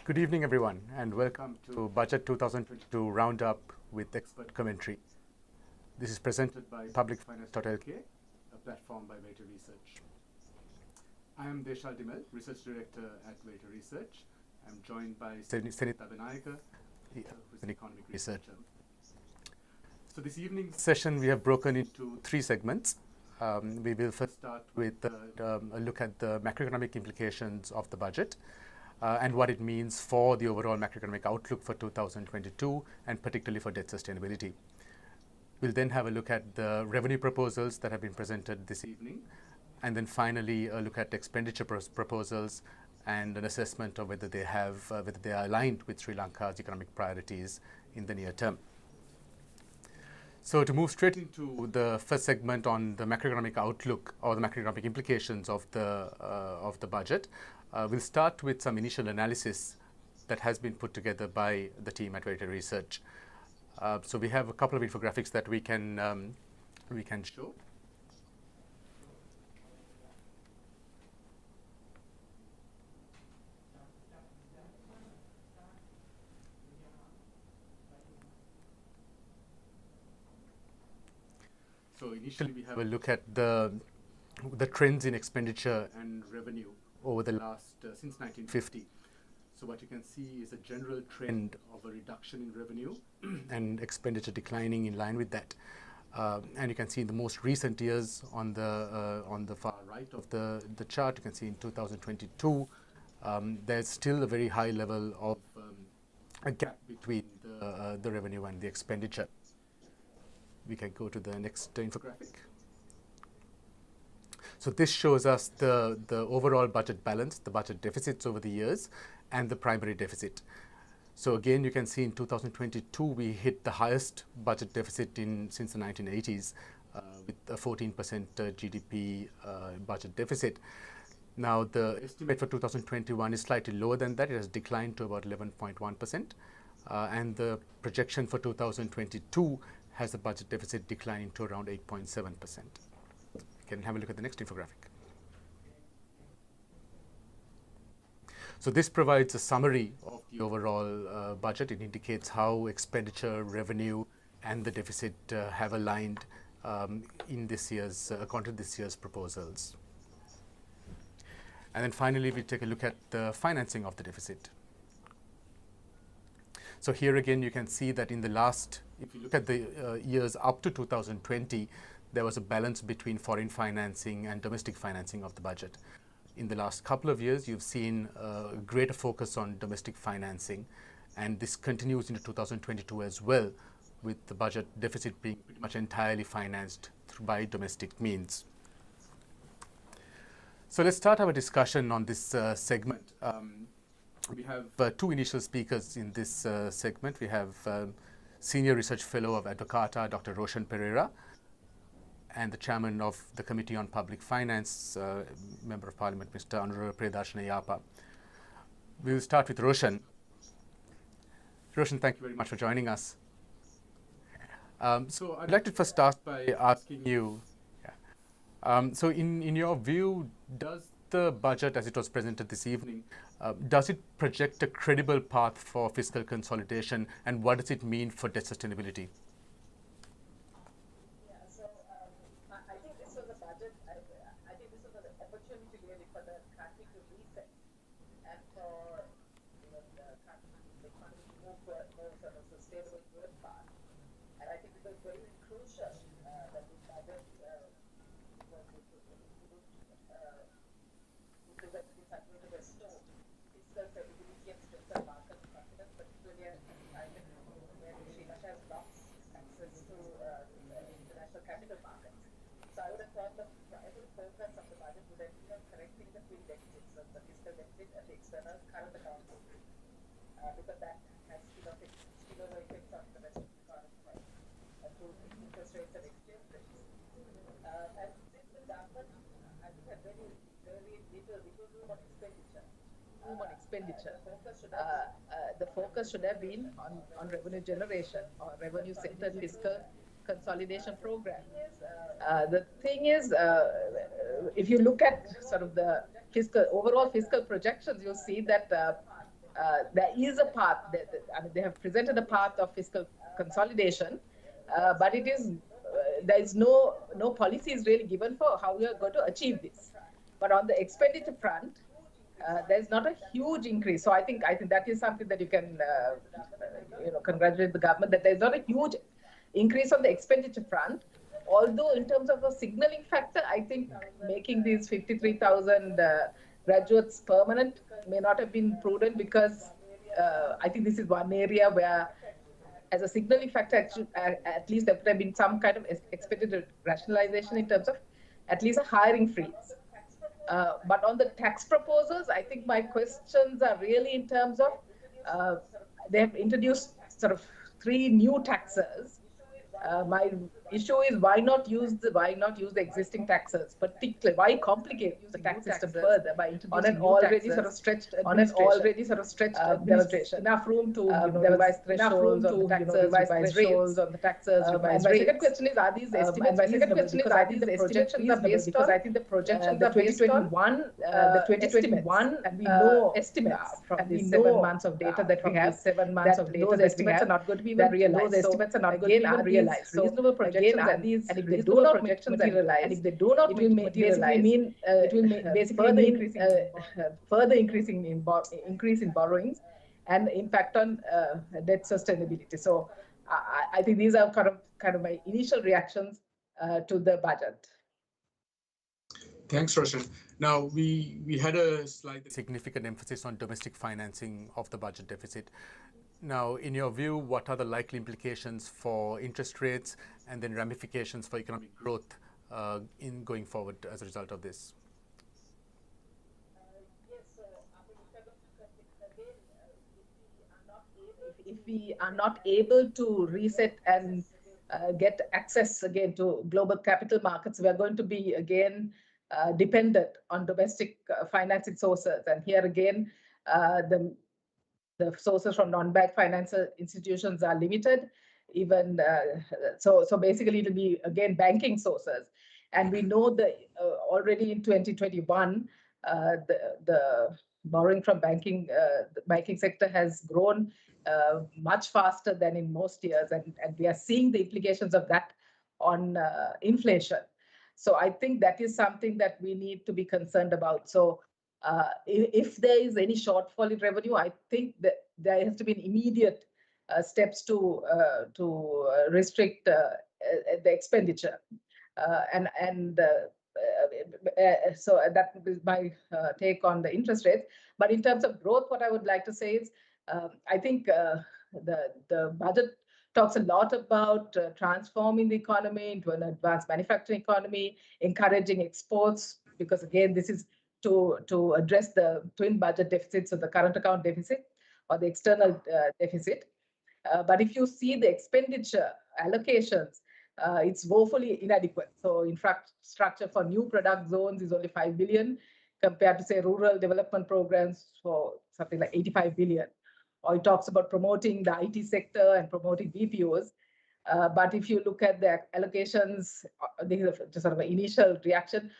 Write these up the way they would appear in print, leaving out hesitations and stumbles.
Good evening, everyone, and welcome to Budget 2022 Roundup with expert commentary. This is presented by PublicFinance.lk, a platform by Verité Research. I am Deshal, Research Director at Verité Research. I'm joined by Senith Abenayake, who is an economic researcher. So this evening's session we have broken into three segments. We will first start with a look at the macroeconomic implications of the budget. And what it means for the overall macroeconomic outlook for 2022, and particularly for debt sustainability. We'll then have a look at the revenue proposals that have been presented this evening, and then finally a look at expenditure proposals and an assessment of whether they are aligned with Sri Lanka's economic priorities in the near term. So to move straight into the first segment on the macroeconomic outlook or the macroeconomic implications of the budget, we'll start with some initial analysis that has been put together by the team at Verité Research. So we have a couple of infographics that we can show. So initially we have a look at the trends in expenditure and revenue over the last, since 1950. So what you can see is a general trend of a reduction in revenue and expenditure declining in line with that. And you can see in the most recent years on the far right of the chart, you can see in 2022, there's still a very high level of a gap between the revenue and the expenditure. We can go to the next infographic. So this shows us the overall budget balance, the budget deficits over the years, and the primary deficit. So again, you can see in 2022, we hit the highest budget deficit since the 1980s with a 14% GDP budget deficit. Now, the estimate for 2021 is slightly lower than that. It has declined to about 11.1%. And the projection for 2022 has the budget deficit declining to around 8.7%. We can have a look at the next infographic. So this provides a summary of the overall budget. It indicates how expenditure, revenue, and the deficit have aligned in this year's, according to this year's proposals. And then finally, we take a look at the financing of the deficit. So here again, you can see that in the last, if you look at the years up to 2020, there was a balance between foreign financing and domestic financing of the budget. In the last couple of years, you've seen a greater focus on domestic financing, and this continues into 2022 as well, with the budget deficit being pretty much entirely financed by domestic means. So let's start our discussion on this segment. We have two initial speakers in this segment. We have Senior Research Fellow of Advocata, Dr. Roshan Pereira, and the Chairman of the Committee on Public Finance, Member of Parliament, Mr. Anura Priyadarshana. We will start with Roshan. Roshan, thank you very much for joining us. So I'd like to first start by asking you, so in your view, does the budget as it was presented this evening, does it project a credible path for fiscal consolidation, and what does it mean for debt sustainability? Yeah, so I think this was a budget, I think this was an opportunity really for the country to reset and for the economy to move to a more sort of sustainable growth path. And I think it was very crucial that this budget was to restore fiscal credibility and strengthen market confidence, particularly at a time when Sri Lanka has lost access to international capital markets. So I would have thought the primary focus of the budget would have been on correcting the twin deficits of the fiscal deficit and the external current account deficit, because that has spillover effects on the domestic economy through interest rates and exchange rates. And since the government, I think, had very little room on expenditure. The focus should have been on revenue generation or revenue-centered fiscal consolidation program. The thing is, if you look at sort of the overall fiscal projections, you'll see that there is a path. I mean, they have presented a path of fiscal consolidation, but it is there is no policy is really given for how we are going to achieve this. But on the expenditure front, there's not a huge increase. So I think that is something that you can congratulate the government that there's not a huge increase on the expenditure front. Although in terms of a signaling factor, I think making these 53,000 graduates permanent may not have been prudent, because I think this is one area where, as a signaling factor, at least there would have been some kind of expected rationalization in terms of at least a hiring freeze. But on the tax proposals, I think my questions are really in terms of they have introduced sort of 3 new taxes. My issue is why not use the existing taxes, particularly why complicate the tax system further by introducing on an already sort of stretched administration. Enough room to revise thresholds on the taxes, revise thresholds on the taxes, revise rates. My second question is, are these estimates reasonable? Because I think the projections are based on, I think the projections are based on the 2021, and we know estimates from these 7 months of data that we have. 7 months of data. Those estimates are not going to be even realized. Those estimates are not going to be even realized. So reasonable projections are these, and if they do not materialize, and if they do not basically mean it will basically mean further increase in borrowings and impact on debt sustainability. So I think these are kind of my initial reactions to the budget. Thanks, Roshan. Now, we had a slide. Significant emphasis on domestic financing of the budget deficit. Now, in your view, what are the likely implications for interest rates and then ramifications for economic growth in going forward as a result of this? If we are not able to reset and get access again to global capital markets, we are going to be again dependent on domestic financing sources. And here again, the sources from non-bank financial institutions are limited. Even so basically, it will be again banking sources. And we know that already in 2021, the borrowing from the banking sector has grown much faster than in most years, and we are seeing the implications of that on inflation. So I think that is something that we need to be concerned about. So if there is any shortfall in revenue, I think that there has to be immediate steps to restrict the expenditure, so that is my take on the interest rates. But in terms of growth, what I would like to say is, I think the budget talks a lot about transforming the economy into an advanced manufacturing economy, encouraging exports, because again, this is to address the twin budget deficits, so the current account deficit or the external deficit. But if you see the expenditure allocations, it's woefully inadequate. So infrastructure for new product zones is only 5 billion compared to, say, rural development programs for something like 85 billion. Or it talks about promoting the IT sector and promoting BPOs. But if you look at the allocations, this is just sort of an initial reaction.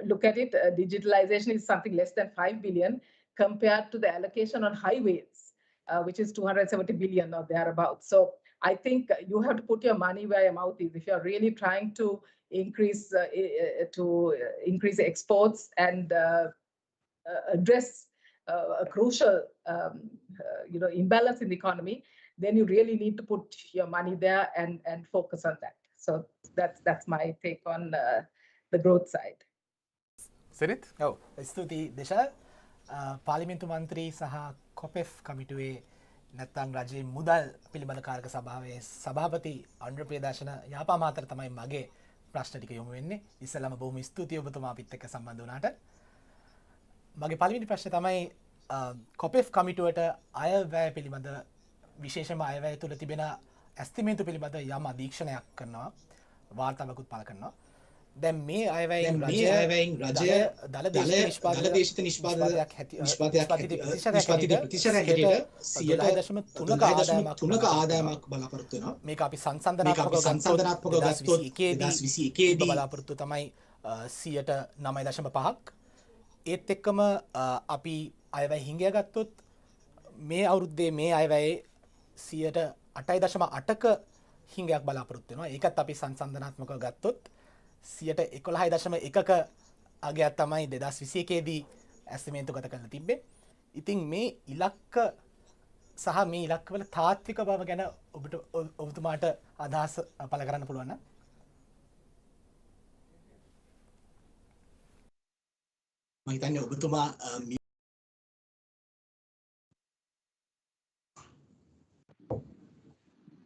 Look at it, digitalization is something less than 5 billion compared to the allocation on highways, which is 270 billion or thereabouts. So I think you have to put your money where your mouth is. If you're really trying to increase exports and address a crucial imbalance in the economy, then you really need to put your money there and focus on that. So that's my take on the growth side. Senith? Oh, ස්තුතියි Deshal. පාර්ලිමේන්තු මන්ත්‍රී සහ කොපෙෆ් කමිටුවේ නැත්නම් රජයේ මුදල් පිළිබඳ කාර්ක සභාවේ සභාපති අනුර ප්‍රියදර්ශන යාපා මාතර තමයි මගේ ප්‍රශ්න ටික යොමු වෙන්නේ. ඉස්සෙල්ලාම බොහොම ස්තුතියි ඔබතුමා අපිත් එක්ක සම්බන්ධ වුණාට. මගේ පළවෙනි ප්‍රශ්නේ තමයි කොපෙෆ් කමිටුවට අයවැය පිළිබඳ විශේෂම අයවැය තුළ තිබෙන ඇස්තිමේන්තු පිළිබඳ යම් අධීක්ෂණයක් කරනවා, වාර්තාවකුත් පළ කරනවා. දැන් මේ අයවැයෙන් රජය දල දේශිත නිෂ්පාදනයක් තුනක ආදායමක් බලාපොරොත්තු වෙනවා. මේක අපි සංසන්දනාත්මකව ගත්තොත් 2021 බලාපොරොත්තු තමයි 9.5%. ඒත් එක්කම අපි අයවැය හිඟය ගත්තොත් මේ අවුරුද්දේ මේ අයවැයේ 8.8ක හිඟයක් බලාපොරොත්තු වෙනවා. ඒකත් අපි සංසන්දනාත්මකව ගත්තොත් 11.1ක අගයක් තමයි 2021 දී ඇස්ටිමේට්ගත කරලා තිබ්බේ. ඉතින් මේ ඉලක්ක සහ මේ ඉලක්කවල තාත්වික බව ගැන ඔබතුමාට අදහස් පළ කරන්න පුළුවන් නම්? මම හිතන්නේ ඔබතුමා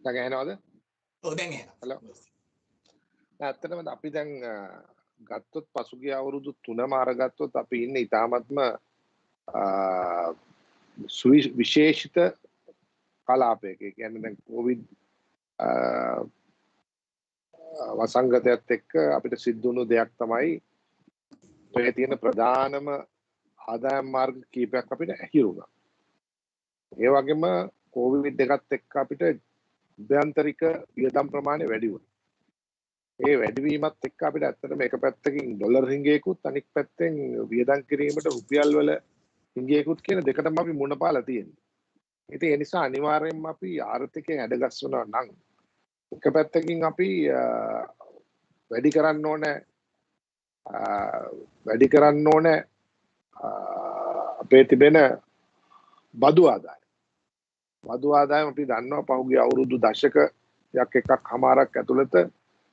දැන් ඇහෙනවද? ඔව් දැන් ඇහෙනවා. හලෝ. ඇත්තටම අපි දැන් ගත්තොත් පසුගිය අවුරුදු 3ම අරගත්තොත් අපි ඉන්නේ ඉතාමත්ම විශේෂිත කලාපයක. ඒ කියන්නේ දැන් කොවිඩ් වසංගතයත් එක්ක අපිට සිද්ධ වුණු දෙයක් තමයි ඔය තියෙන ප්‍රධානම ආදායම් මාර්ග කීපයක් අපිට ඇහිරුණා. ඒ වගේම කොවිඩ් එකත් එක්ක අපිට අභ්‍යන්තරික වියදම් ප්‍රමාණය වැඩි වුණා. ඒ වැඩිවීමත් එක්ක අපිට ඇත්තටම එක පැත්තකින් ඩොලර් හිඟයකුත් අනිත් පැත්තෙන් වියදම් කිරීමට රුපියල් වල හිඟයකුත් කියන දෙකටම අපි මුණ පාලා තියෙනවා. ඉතින් ඒ නිසා අනිවාර්යයෙන්ම අපි ආර්ථිකයෙන් ඇඩගස්වනවා නම් එක පැත්තකින් අපි වැඩි කරන්න ඕනේ අපේ තිබෙන බදු ආදායම අපි දන්නවා පහුගිය අවුරුදු දශකයක් එකක්මාරක් ඇතුළත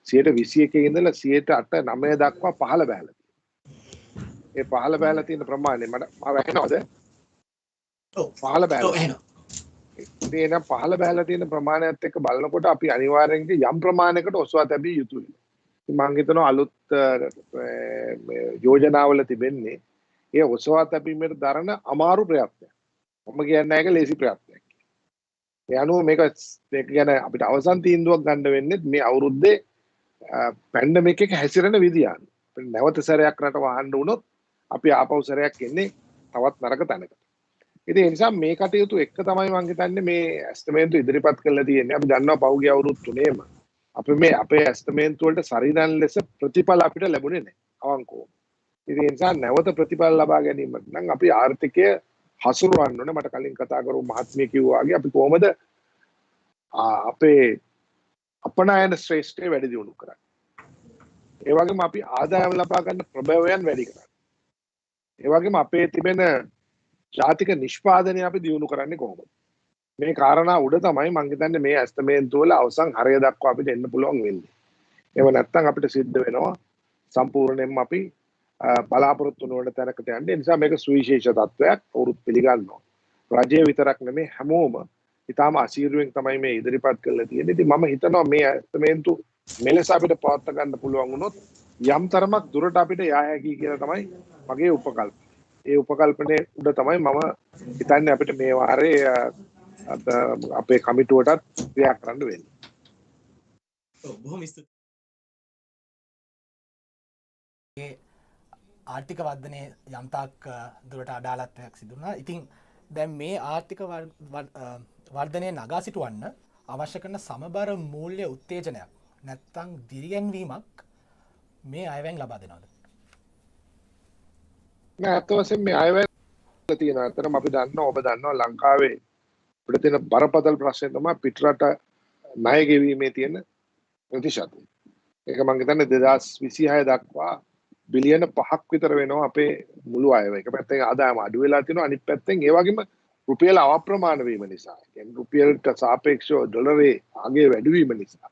21 ඉඳලා 8-9 දක්වා පහළ බැලලා තියෙනවා. ඒ පහළ බැලලා තියෙන ප්‍රමාණය මම වැහෙනවද? ඔව් පහළ බැලලා. ඔව් ඇහෙනවා. ඒ නම් පහළ බැලලා තියෙන ප්‍රමාණයත් එක්ක බලනකොට අපි අනිවාර්යෙන් යම් ප්‍රමාණයකට ඔසවා තැබිය යුතුයි. මම හිතනවා අලුත් යෝජනාවල තිබෙන්නේ ඒ ඔසවා තැබීමේ දරන අමාරු ප්‍රයත්නයක්. මම කියන්නේ ඒක ලේසි ප්‍රයත්නයක්. ඒ අනුව මේක ගැන අපිට අවසන් තීන්දුවක් ගන්න වෙන්නේ මේ අවුරුද්දේ පැන්ඩමික් එක හැසිරෙන විදිය අනුව. නැවත සැරයක් රට වහන්න වුණොත් අපි ආපහු සැරයක් එන්නේ තවත් නරක තැනකට. ඉතින් ඒ නිසා මේ කටයුතු එක්ක තමයි මම හිතන්නේ මේ ඇස්තමේන්තු ඉදිරිපත් කරලා තියෙන්නේ. අපි දන්නවා පහුගිය අවුරුදු 3ේම අපි අපේ ඇස්තමේන්තු වලට සරිලන ලෙස ප්‍රතිඵල අපිට ලැබුණේ නැහැ අවංකව. ඉතින් ඒ නිසා නැවත ප්‍රතිඵල ලබා ගැනීමට නම් අපි ආර්ථිකය හසුරවන්න ඕනේ. මට කලින් කතා කරපු මහත්මිය කිව්වා වගේ අපි කොහොමද අපේ අපනයන ශ්‍රේෂ්ඨය වැඩි දියුණු කරන්නේ. ඒ වගේම අපි ආදායම් ලබා ගන්න ප්‍රබවයන් වැඩි කරන්නේ. ඒ වගේම අපේ තිබෙන ජාතික නිෂ්පාදනය අපි දියුණු කරන්නේ කොහොමද? මේ කාරණා උඩ තමයි මම හිතන්නේ මේ ඇස්තමේන්තු වල අවසන් හරය දක්වා අපිට එන්න පුළුවන් වෙන්නේ. එහෙම නැත්නම් අපිට සිද්ධ වෙනවා සම්පූර්ණයෙන්ම අපි බලාපොරොත්තු නොවන තැනකට යන්නේ. ඒ නිසා මේක සුවිශේෂ තත්වයක් වරුත් පිළිගන්නවා. රජය විතරක් නෙමෙයි හැමෝම ඊටාම අසීරුවෙන් තමයි මේ ඉදිරිපත් කරලා තියෙන්නේ. ඉතින් මම හිතනවා මේ ඇස්තමේන්තු මෙලෙස අපිට පවත්වා ගන්න පුළුවන් වුණොත් යම් තරමක් දුරට අපිට යා හැකියි කියලා තමයි මගේ උපකල්පනය. ඒ උපකල්පනයේ උඩ තමයි මම හිතන්නේ අපිට මේ වාරේ අපේ කමිටුවටත් ක්‍රියා කරන්න වෙන්නේ. ඔව් බොහොම ස්තුතියි. ආර්ථික වර්ධනය යම්තාක් දුරට අඩාලත්වයක් සිදුනා. ඉතින් දැන් මේ ආර්ථික වර්ධනය නගා සිටුවන්න අවශ්‍ය කරන සමබර මූල්‍ය උත්තේජනයක් නැත්තම් දිරිගැන්වීමක් මේ අයවැයෙන් ලබා දෙනවද? නෑ අත වශයෙන් මේ අයවැය තියෙනවා. අතරම අපි දන්නවා ඔබ දන්නවා ලංකාවේ අපිට තියෙන බරපතල ප්‍රශ්නේ තමයි පිටරට ණය ගෙවීමේ තියෙන ප්‍රතිශතය. ඒක මම හිතන්නේ 2026 දක්වා බිලියන 5ක් විතර වෙනවා අපේ මුළු අයවැය. එක පැත්තෙන් ආදායම අඩු වෙලා තියෙනවා අනිත් පැත්තෙන් ඒ වගේම රුපියල අප්‍රමාණ වීම නිසා. කියන්නේ රුපියලට සාපේක්ෂව ඩොලරේ අගය වැඩි වීම නිසා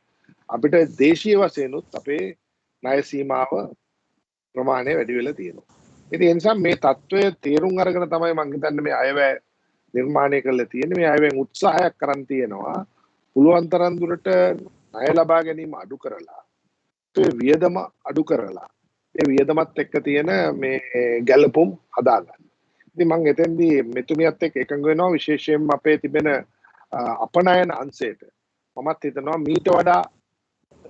අපිට දේශීය වශයෙන් උත් අපේ ණය සීමාව ප්‍රමාණය වැඩි වෙලා තියෙනවා. ඉතින් ඒ නිසා මේ தত্ত্বය තේරුම් අරගෙන තමයි මම හිතන්නේ මේ අයවැය නිර්මාණය කරලා තියෙන්නේ. මේ අයවැයෙන් උත්සාහයක් කරන් තියෙනවා. පුළුවන් තරම් දුරට ණය ලබා ගැනීම අඩු කරලා ඒ වියදම අඩු කරලා ඒ වියදමත් එක්ක තියෙන මේ ගැළපුම් හදාගන්න. ඉතින් මම එතෙන්දී මෙතුමියත් එක්ක එකඟ වෙනවා විශේෂයෙන්ම අපේ තිබෙන අපනයන අංශයට. මමත් හිතනවා මීට වඩා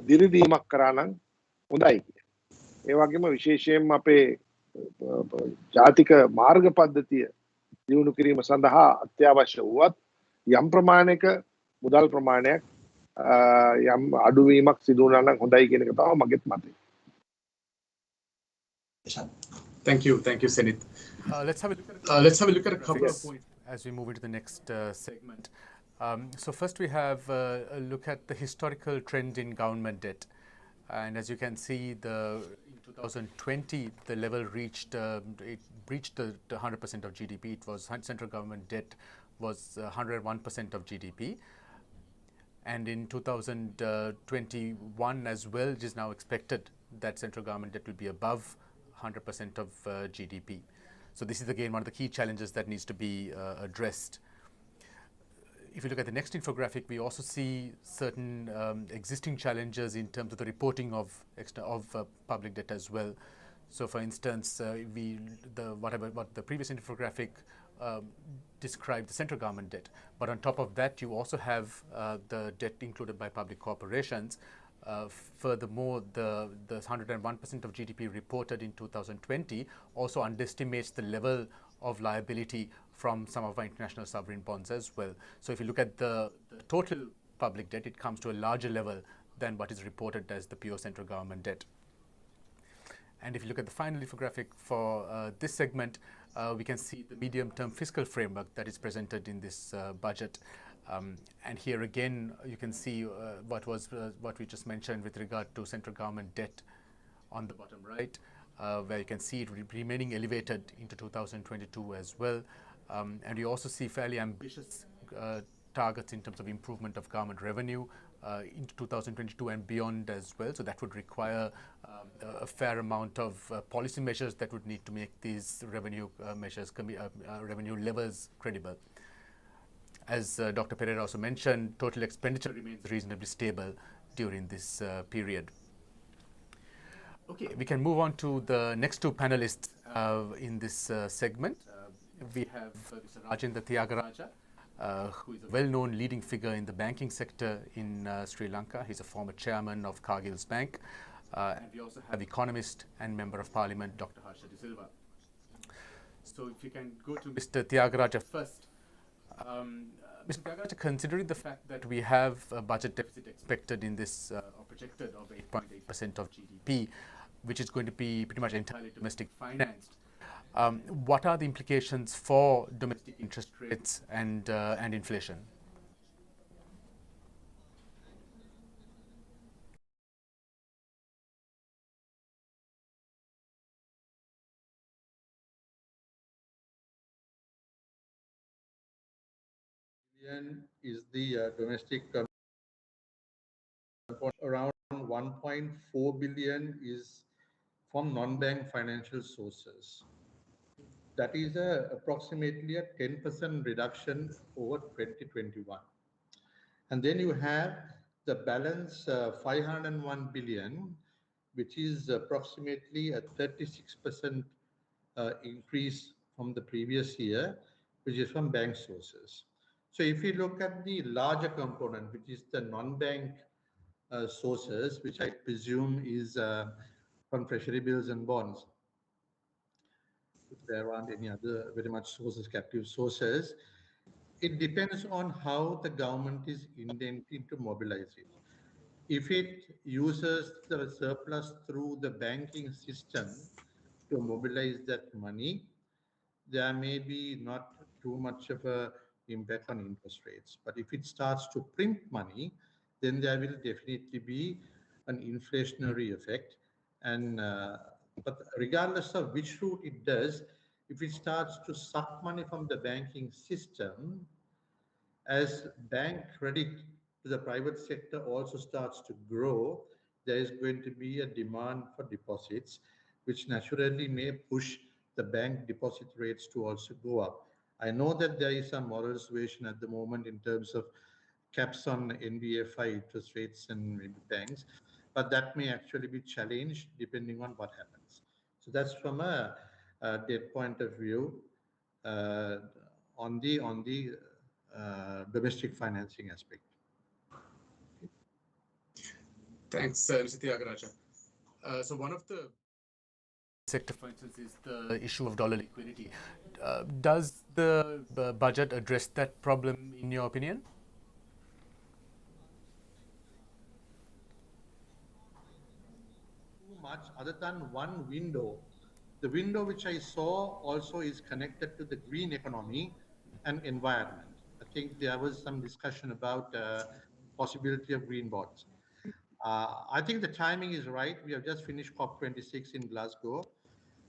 දිරිදීමක් කරා නම් හොඳයි කියලා. ඒ වගේම විශේෂයෙන්ම අපේ ජාතික මාර්ග පද්ධතිය දියුණු කිරීම සඳහා අත්‍යවශ්‍ය වුවත් යම් ප්‍රමාණයක මුදල් ප්‍රමාණයක් යම් අඩුවීමක් සිදු වුණා නම් හොඳයි කියන එක තමයි මගේත් මතය. Thank you, Senith. Let's have a look at Let's have a look at a couple of points. as we move into the next segment. So first we have a look at the historical trend in government debt. And as you can see, in 2020, the level reached, it breached the 100% of GDP. It was central government debt was 101% of GDP. And in 2021 as well, it is now expected that central government debt will be above 100% of GDP. So this is again one of the key challenges that needs to be addressed. If you look at the next infographic, we also see certain existing challenges in terms of the reporting of public debt as well. So, for instance, what the previous infographic described the central government debt, but on top of that, you also have the debt included by public corporations. Furthermore, the 101% of GDP reported in 2020 also underestimates the level of liability from some of our international sovereign bonds as well. So if you look at the total public debt, it comes to a larger level than what is reported as the pure central government debt. And if you look at the final infographic for this segment, we can see the medium-term fiscal framework that is presented in this budget. And here again, you can see what we just mentioned with regard to central government debt on the bottom right, where you can see it remaining elevated into 2022 as well. And you also see fairly ambitious targets in terms of improvement of government revenue into 2022 and beyond as well. So that would require a fair amount of policy measures that would need to make these revenue measures, revenue levels credible. As Dr. Pereira also mentioned, total expenditure remains reasonably stable during this period. Okay, we can move on to the next two panelists in this segment. We have Mr. Rajendra Thiagaraja, who is a well-known leading figure in the banking sector in Sri Lanka. He's a former chairman of Cargill's Bank. And we also have economist and member of parliament, Dr. Harsha De Silva. So if you can go to Mr. Thiagaraja first. Mr. Thiagaraja, considering the fact that we have a budget deficit expected in this, or projected of 8.8% of GDP, which is going to be pretty much entirely domestic financed, what are the implications for domestic interest rates and inflation? Is the domestic component. Around 1.4 billion is from non-bank financial sources. That is approximately a 10% reduction over 2021. And then you have the balance 501 billion, which is approximately a 36% increase from the previous year, which is from bank sources. So if you look at the larger component, which is the non-bank sources, which I presume is from treasury bills and bonds, if there aren't any other very much sources, captive sources, it depends on how the government is intending to mobilize it. If it uses the surplus through the banking system to mobilize that money, there may be not too much of a impact on interest rates. But if it starts to print money, then there will definitely be an inflationary effect. And but regardless of which route it does, if it starts to suck money from the banking system, as bank credit to the private sector also starts to grow, there is going to be a demand for deposits, which naturally may push the bank deposit rates to also go up. I know that there is some moral suasion at the moment in terms of caps on NBFI interest rates and maybe banks, but that may actually be challenged depending on what happens. So that's from a debt point of view on the domestic financing aspect. Thanks, Mr. Thiagaraja. So one of the sector, for instance, is the issue of dollar liquidity. Does the budget address that problem, in your opinion? Too much other than one window. The window which I saw also is connected to the green economy, and environment. I think there was some discussion about possibility of green bonds. I think the timing is right. We have just finished COP26 in Glasgow.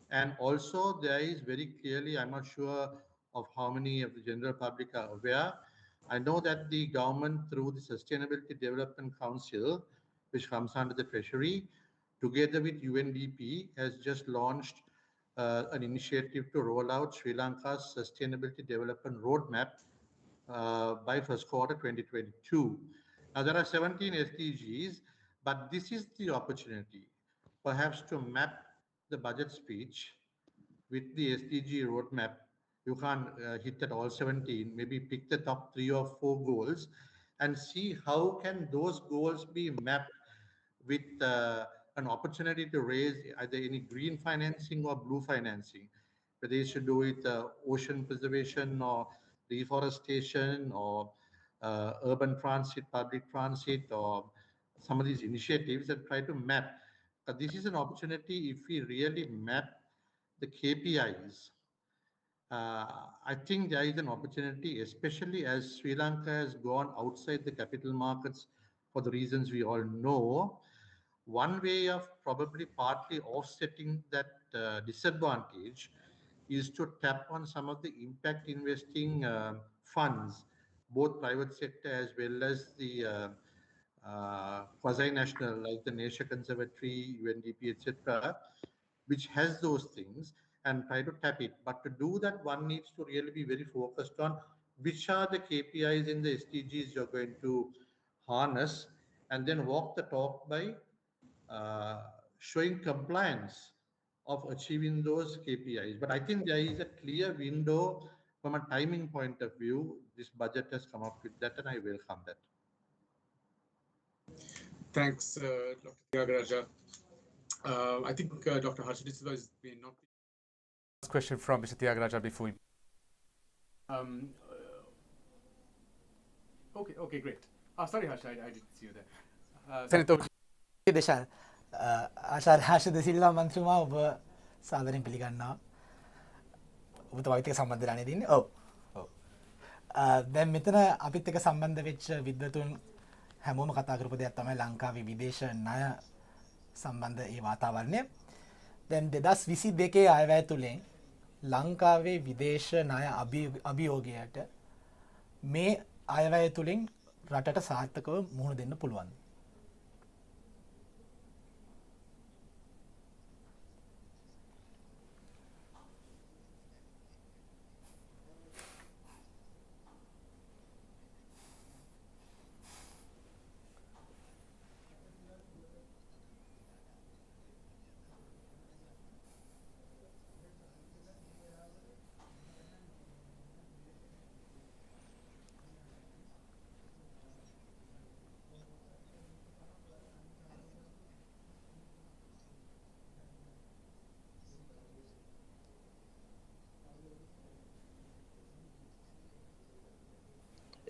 And also there is very clearly, I'm not sure of how many of the general public are aware. I know that the government through the Sustainability Development Council, which comes under the Treasury, together with UNDP, has just launched an initiative to roll out Sri Lanka's Sustainability Development Roadmap by first quarter 2022. Now there are 17 SDGs, but this is the opportunity perhaps to map the budget speech with the SDG roadmap. You can't hit at all 17, maybe pick the top 3 or 4 goals and see how can those goals be mapped with an opportunity to raise either any green financing or blue financing, whether you should do it ocean preservation or reforestation or urban transit, public transit, or some of these initiatives that try to map. This is an opportunity if we really map the KPIs. I think there is an opportunity, especially as Sri Lanka has gone outside the capital markets for the reasons we all know. One way of probably partly offsetting that disadvantage is to tap on some of the impact investing funds, both private sector as well as the quasi-national, like the Nature Conservatory, UNDP, etc., which has those things, and try to tap it. But to do that, one needs to really be very focused on which are the KPIs in the SDGs you're going to harness, and then walk the talk by showing compliance of achieving those KPIs. But I think there is a clear window from a timing point of view. This budget has come up with that, and I welcome that. Thanks, Dr. Thiagaraja. I think Dr. Harshadiswa may not be. Last question from Mr. Thiagaraja before we. Okay, great. Sorry, Harsh, I didn't see you there. Senith, over to you. දේශල් ආචාර්ය හර්ෂ දෙසිල්වා මන්ත්‍රීතුමා ඔබ සාදරයෙන් පිළිගන්නවා. ඔබතුමා විතක සම්බන්ධ වෙලා නේද ඉන්නේ? ඔව්. දැන් මෙතන අපිත් එක්ක සම්බන්ධ වෙච්ච විද්වතුන් හැමෝම කතා කරපු දෙයක් තමයි ලංකාවේ විදේශ ණය සම්බන්ධ ඒ වාතාවරණය. දැන් 2022 අයවැය තුලින් ලංකාවේ විදේශ ණය අභියෝගයට මේ අයවැය තුලින් රටට සාර්ථකව මුහුණ දෙන්න පුළුවන්.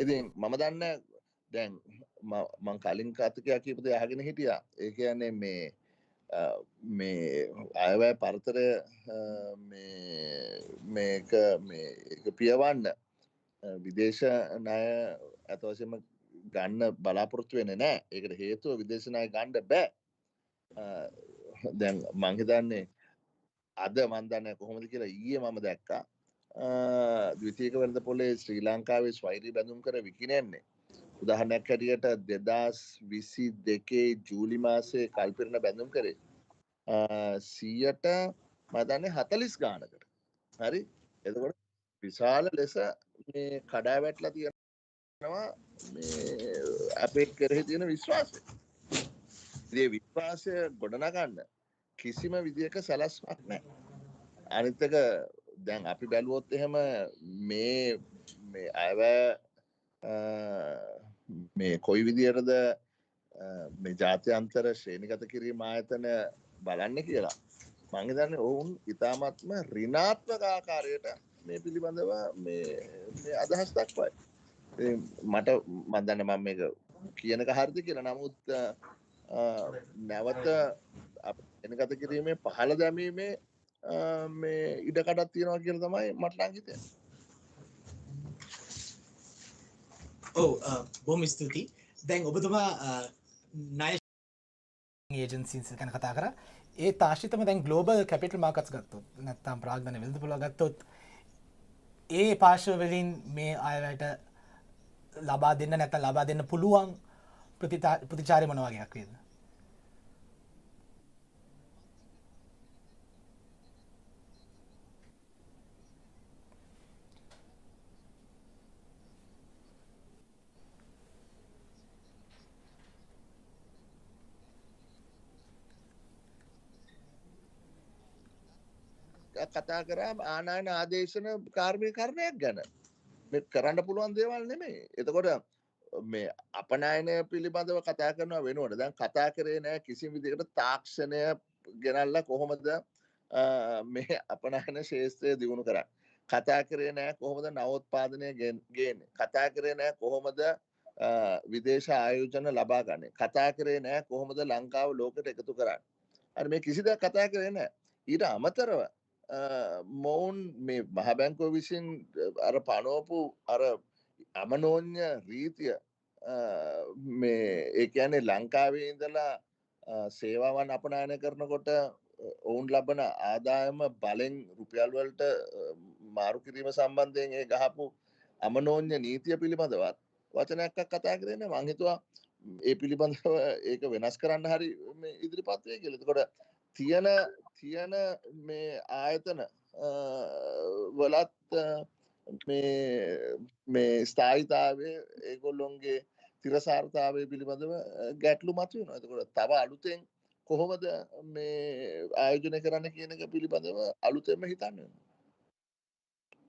ඉතින් මම දන්න දැන් මං කලින් කතිකයා කියපු දේ අහගෙන හිටියා. ඒ කියන්නේ මේ අයවැය පරතරය මේක පියවන්න විදේශ ණය අත වශයෙන්ම ගන්න බලාපොරොත්තු වෙන්නේ නැහැ. ඒකට හේතුව විදේශ ණය ගන්න බෑ. දැන් මං හිතන්නේ අද මන් දන්නේ කොහොමද කියලා ඊයේ මම දැක්කා. ද්විතීක වෙළඳ පොලේ ශ්‍රී ලංකාවේ ස්වෛරී බැඳුම් කර විකිණෙන්නේ. උදාහරණයක් හැටියට 2022 ජූලි මාසයේ කල්පිරණ බැඳුම් කරේ 100ට මම දන්නේ 40 ගානකට. හරි? එතකොට විශාල ලෙස මේ කඩා වැටලා තියෙනවා මේ අපේ කෙරෙහි තියෙන විශ්වාසය. මේ විශ්වාසය ගොඩනගන්න කිසිම විදියක සැලැස්මක් නැහැ. අනිත් එක දැන් අපි බැලුවොත් එහෙම මේ අයවැය මේ කොයි විදියටද මේ ජාත්‍යන්තර ශ්‍රේණිගත කිරීම ආයතන බලන්න කියලා මම හිතන්නේ ඔවුන් ඉතාමත්ම ඍණාත්මක ආකාරයට මේ පිළිබඳව මේ අදහස් දක්වයි. මට මම දන්නේ මම මේක කියන එක හරිද කියලා. නමුත් නැවත ශ්‍රේණිගත කිරීමේ පහළ දැමීමේ මේ ඉඩකඩක් තියෙනවා කියලා තමයි මට නම් හිතෙන්නේ. ඔව් බොහොම ස්තුතියි. දැන් ඔබතුමා ණය ඒජන්සිස් ගැන කතා කරා. ඒ තාශිතම දැන් ග්ලෝබල් කැපිටල් මාකට්ස් ගත්තොත් නැත්නම් ප්‍රාග්ධන වෙළඳපොළ ගත්තොත් ඒ පාර්ශ්ව වලින් මේ අයවැයට ලබා දෙන්න නැත්නම් ලබා දෙන්න පුළුවන් ප්‍රතිචාරය මොන වගේක් වේද? කතා කරා ආනයන ආදේශන කාර්මීකරණයක් ගැන. මේ කරන්න පුළුවන් දේවල් නෙමෙයි. එතකොට මේ අපනයන පිළිබඳව කතා කරනවා වෙනුවට දැන් කතා කරේ නෑ කිසිම විදිහකට තාක්ෂණය ගෙනල්ලා කොහොමද මේ අපනයන ශාස්ත්‍රය දියුණු කරන්නේ. කතා කරේ නෑ කොහොමද නවෝත්පාදනය ගේන්නේ. කතා කරේ නෑ කොහොමද විදේශ ආයෝජන ලබා ගන්නේ. කතා කරේ නෑ කොහොමද ලංකාව ලෝකෙට එකතු කරන්නේ. හරි මේ කිසි දෙයක් කතා කරේ නෑ. ඊට අමතරව මොවුන් මේ මහ බැංකුව විසින් අර පනෝපු අර අමනෝන්‍ය රීතිය මේ ඒ කියන්නේ ලංකාවේ ඉඳලා සේවාවන් අපනයන කරනකොට ඔවුන් ලබන ආදායම බලෙන් රුපියල් වලට මාරු කිරීම සම්බන්ධයෙන් ඒ ගහපු අමනෝන්‍ය නීතිය පිළිබඳවත් වචනයක් කතා කරේ නෑ. මං හිතුවා ඒ පිළිබඳව ඒක වෙනස් කරන්න හරි මේ ඉදිරිපත් වෙයි කියලා. එතකොට තියෙන මේ ආයතන වලත් මේ ස්ථායිතාවය ඒගොල්ලොන්ගේ තිරසාරතාවය පිළිබඳව ගැටලු මතුවෙනවා. එතකොට තව අලුතෙන් කොහොමද මේ ආයෝජනය කරන්න කියන එක පිළිබඳව අලුතෙන්ම හිතන්න වෙනවා.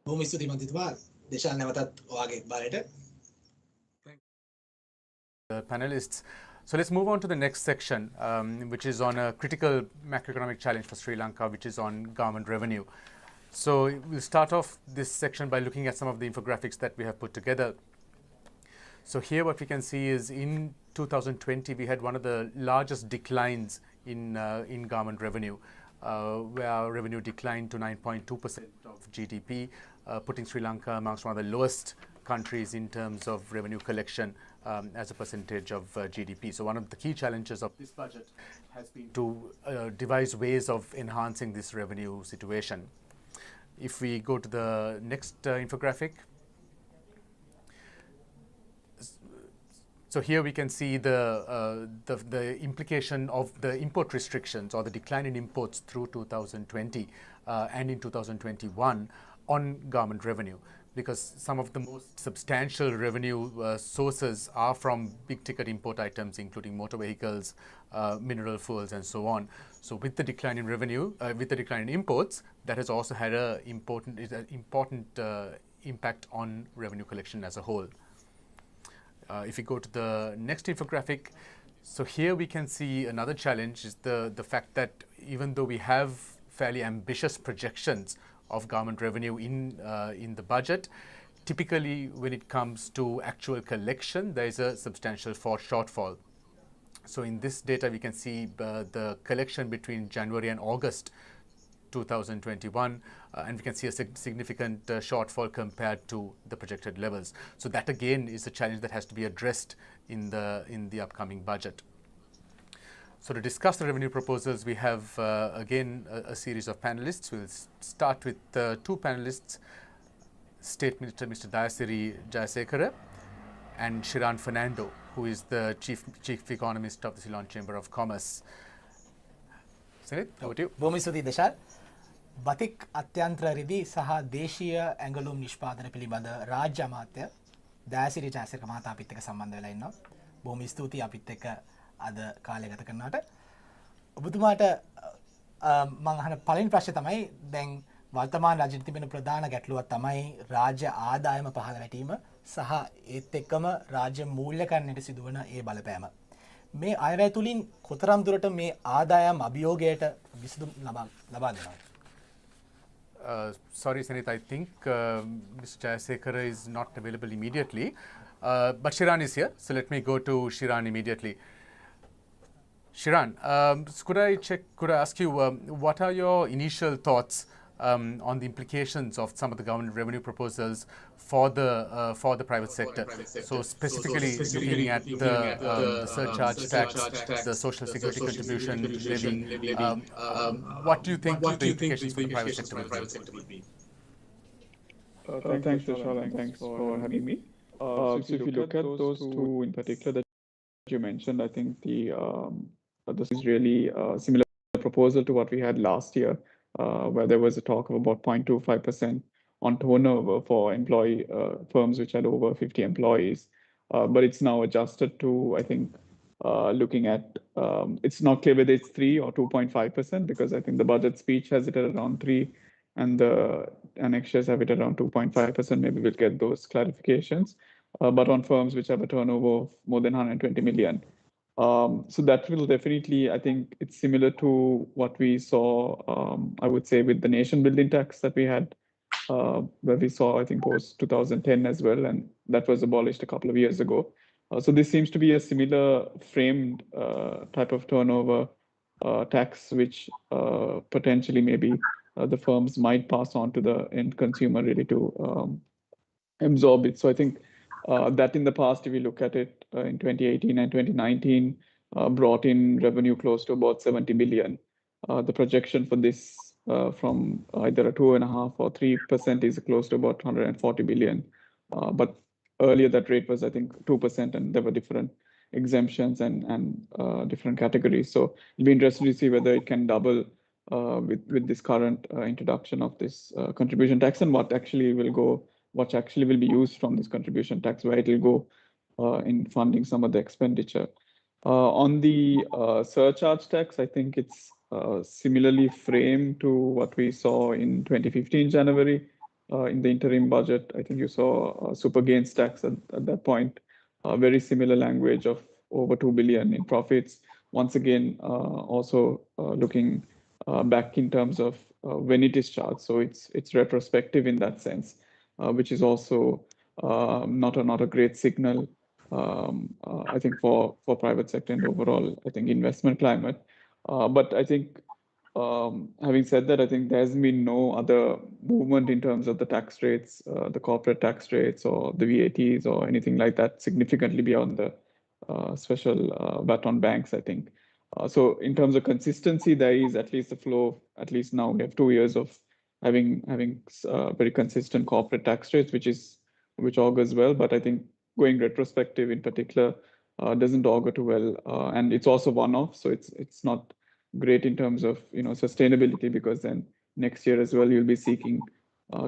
බොහොම ස්තුතියි මන්ත්‍රීතුමා. දේශාල් නැවතත් ඔයාගේ බාරයට. Panelists. So let's move on to the next section, which is on a critical macroeconomic challenge for Sri Lanka, which is on government revenue. So we'll start off this section by looking at some of the infographics that we have put together. So here what we can see is in 2020, we had one of the largest declines in government revenue, where our revenue declined to 9.2% of GDP, putting Sri Lanka amongst one of the lowest countries in terms of revenue collection as a percentage of GDP. So one of the key challenges of this budget has been to devise ways of enhancing this revenue situation. If we go to the next infographic. So here we can see the implication of the import restrictions or the decline in imports through 2020 and in 2021 on government revenue, because some of the most substantial revenue sources are from big ticket import items, including motor vehicles, mineral fuels and so on. So with the decline in revenue, with the decline in imports, that has also had an important impact on revenue collection as a whole. If we go to the next infographic, so here we can see another challenge is the fact that even though we have fairly ambitious projections of government revenue in the budget, typically when it comes to actual collection, there is a substantial shortfall. So in this data, we can see the collection between January and August 2021, and we can see a significant shortfall compared to the projected levels. So that again is a challenge that has to be addressed in the upcoming budget. So to discuss the revenue proposals, we have again a series of panelists. We'll start with two panelists, State Minister Mr. Dayasiri Jayasekara and Shiran Fernando, who is the chief economist of the Ceylon Chamber of Commerce. Senith, over to you. බොහොම ස්තුතියි දේශාල්. Batik අත්‍යන්ත්‍ර රිදී සහ දේශීය ඇඟලුම් නිෂ්පාදන පිළිබඳ රාජ්‍ය අමාත්‍ය දයාසිරි ජයසේකර මහතා අපිත් එක්ක සම්බන්ධ වෙලා ඉන්නවා. බොහොම ස්තුතියි අපිත් එක්ක අද කාලය ගත කරනවට. ඔබතුමාට මම අහන පළවෙනි ප්‍රශ්නේ තමයි දැන් වර්තමාන රජයේ තිබෙන ප්‍රධාන ගැටලුවක් තමයි රාජ්‍ය ආදායම පහළ වැටීම සහ ඒත් එක්කම රාජ්‍ය මූල්‍යකරණයට සිදුවන ඒ බලපෑම. මේ අයවැය තුලින් කොතරම් දුරට මේ ආදායම් අභියෝගයට විසඳුම් ලබා දෙනවා? Sorry, Senith, I think Mr. Jayasekara is not available immediately, but Shiran is here, so let me go to Shiran immediately. Shiran, could I ask you, what are your initial thoughts on the implications of some of the government revenue proposals for the private sector. So specifically looking at the surcharge tax, the social security contribution levy, what do you think the implications for the private sector will be? Thanks, Deshal, and thanks for having me. So if you look at those two in particular that you mentioned, I think this is really a similar proposal to what we had last year, where there was a talk of about 0.25% on turnover for employee firms which had over 50 employees. But it's now adjusted to, I think, looking at, it's not clear whether it's 3 or 2.5%, because I think the budget speech has it at around 3 and the annexures have it around 2.5%. Maybe we'll get those clarifications. But on firms which have a turnover of more than 120 million. So that will definitely, I think it's similar to what we saw, I would say, with the nation building tax that we had, where we saw, I think, post 2010 as well, and that was abolished a couple of years ago. So this seems to be a similar framed type of turnover tax, which potentially maybe the firms might pass on to the end consumer really to absorb it. So I think that in the past, if we look at it in 2018 and 2019, brought in revenue close to about 70 billion. The projection for this from either a 2.5% or 3% is close to about 140 billion. But earlier that rate was, I think, 2%, and there were different exemptions and different categories. So it'll be interesting to see whether it can double with this current introduction of this contribution tax, and what actually will be used from this contribution tax, where it will go in funding some of the expenditure. On the surcharge tax, I think it's similarly framed to what we saw in 2015 January in the interim budget. I think you saw super gains tax at that point, very similar language of over 2 billion in profits. Once again, also looking back in terms of when it is charged. So it's retrospective in that sense. Which is also not a great signal, I think, for private sector and overall, I think, investment climate. But I think, having said that, I think there has been no other movement in terms of the tax rates, the corporate tax rates or the VATs or anything like that significantly beyond the special VAT on banks, I think. So in terms of consistency, there is at least the flow, at least now we have 2 years of having very consistent corporate tax rates, which augurs well. But I think going retrospective in particular doesn't augur too well, and it's also one-off, so it's not great in terms of sustainability, because then next year as well you'll be seeking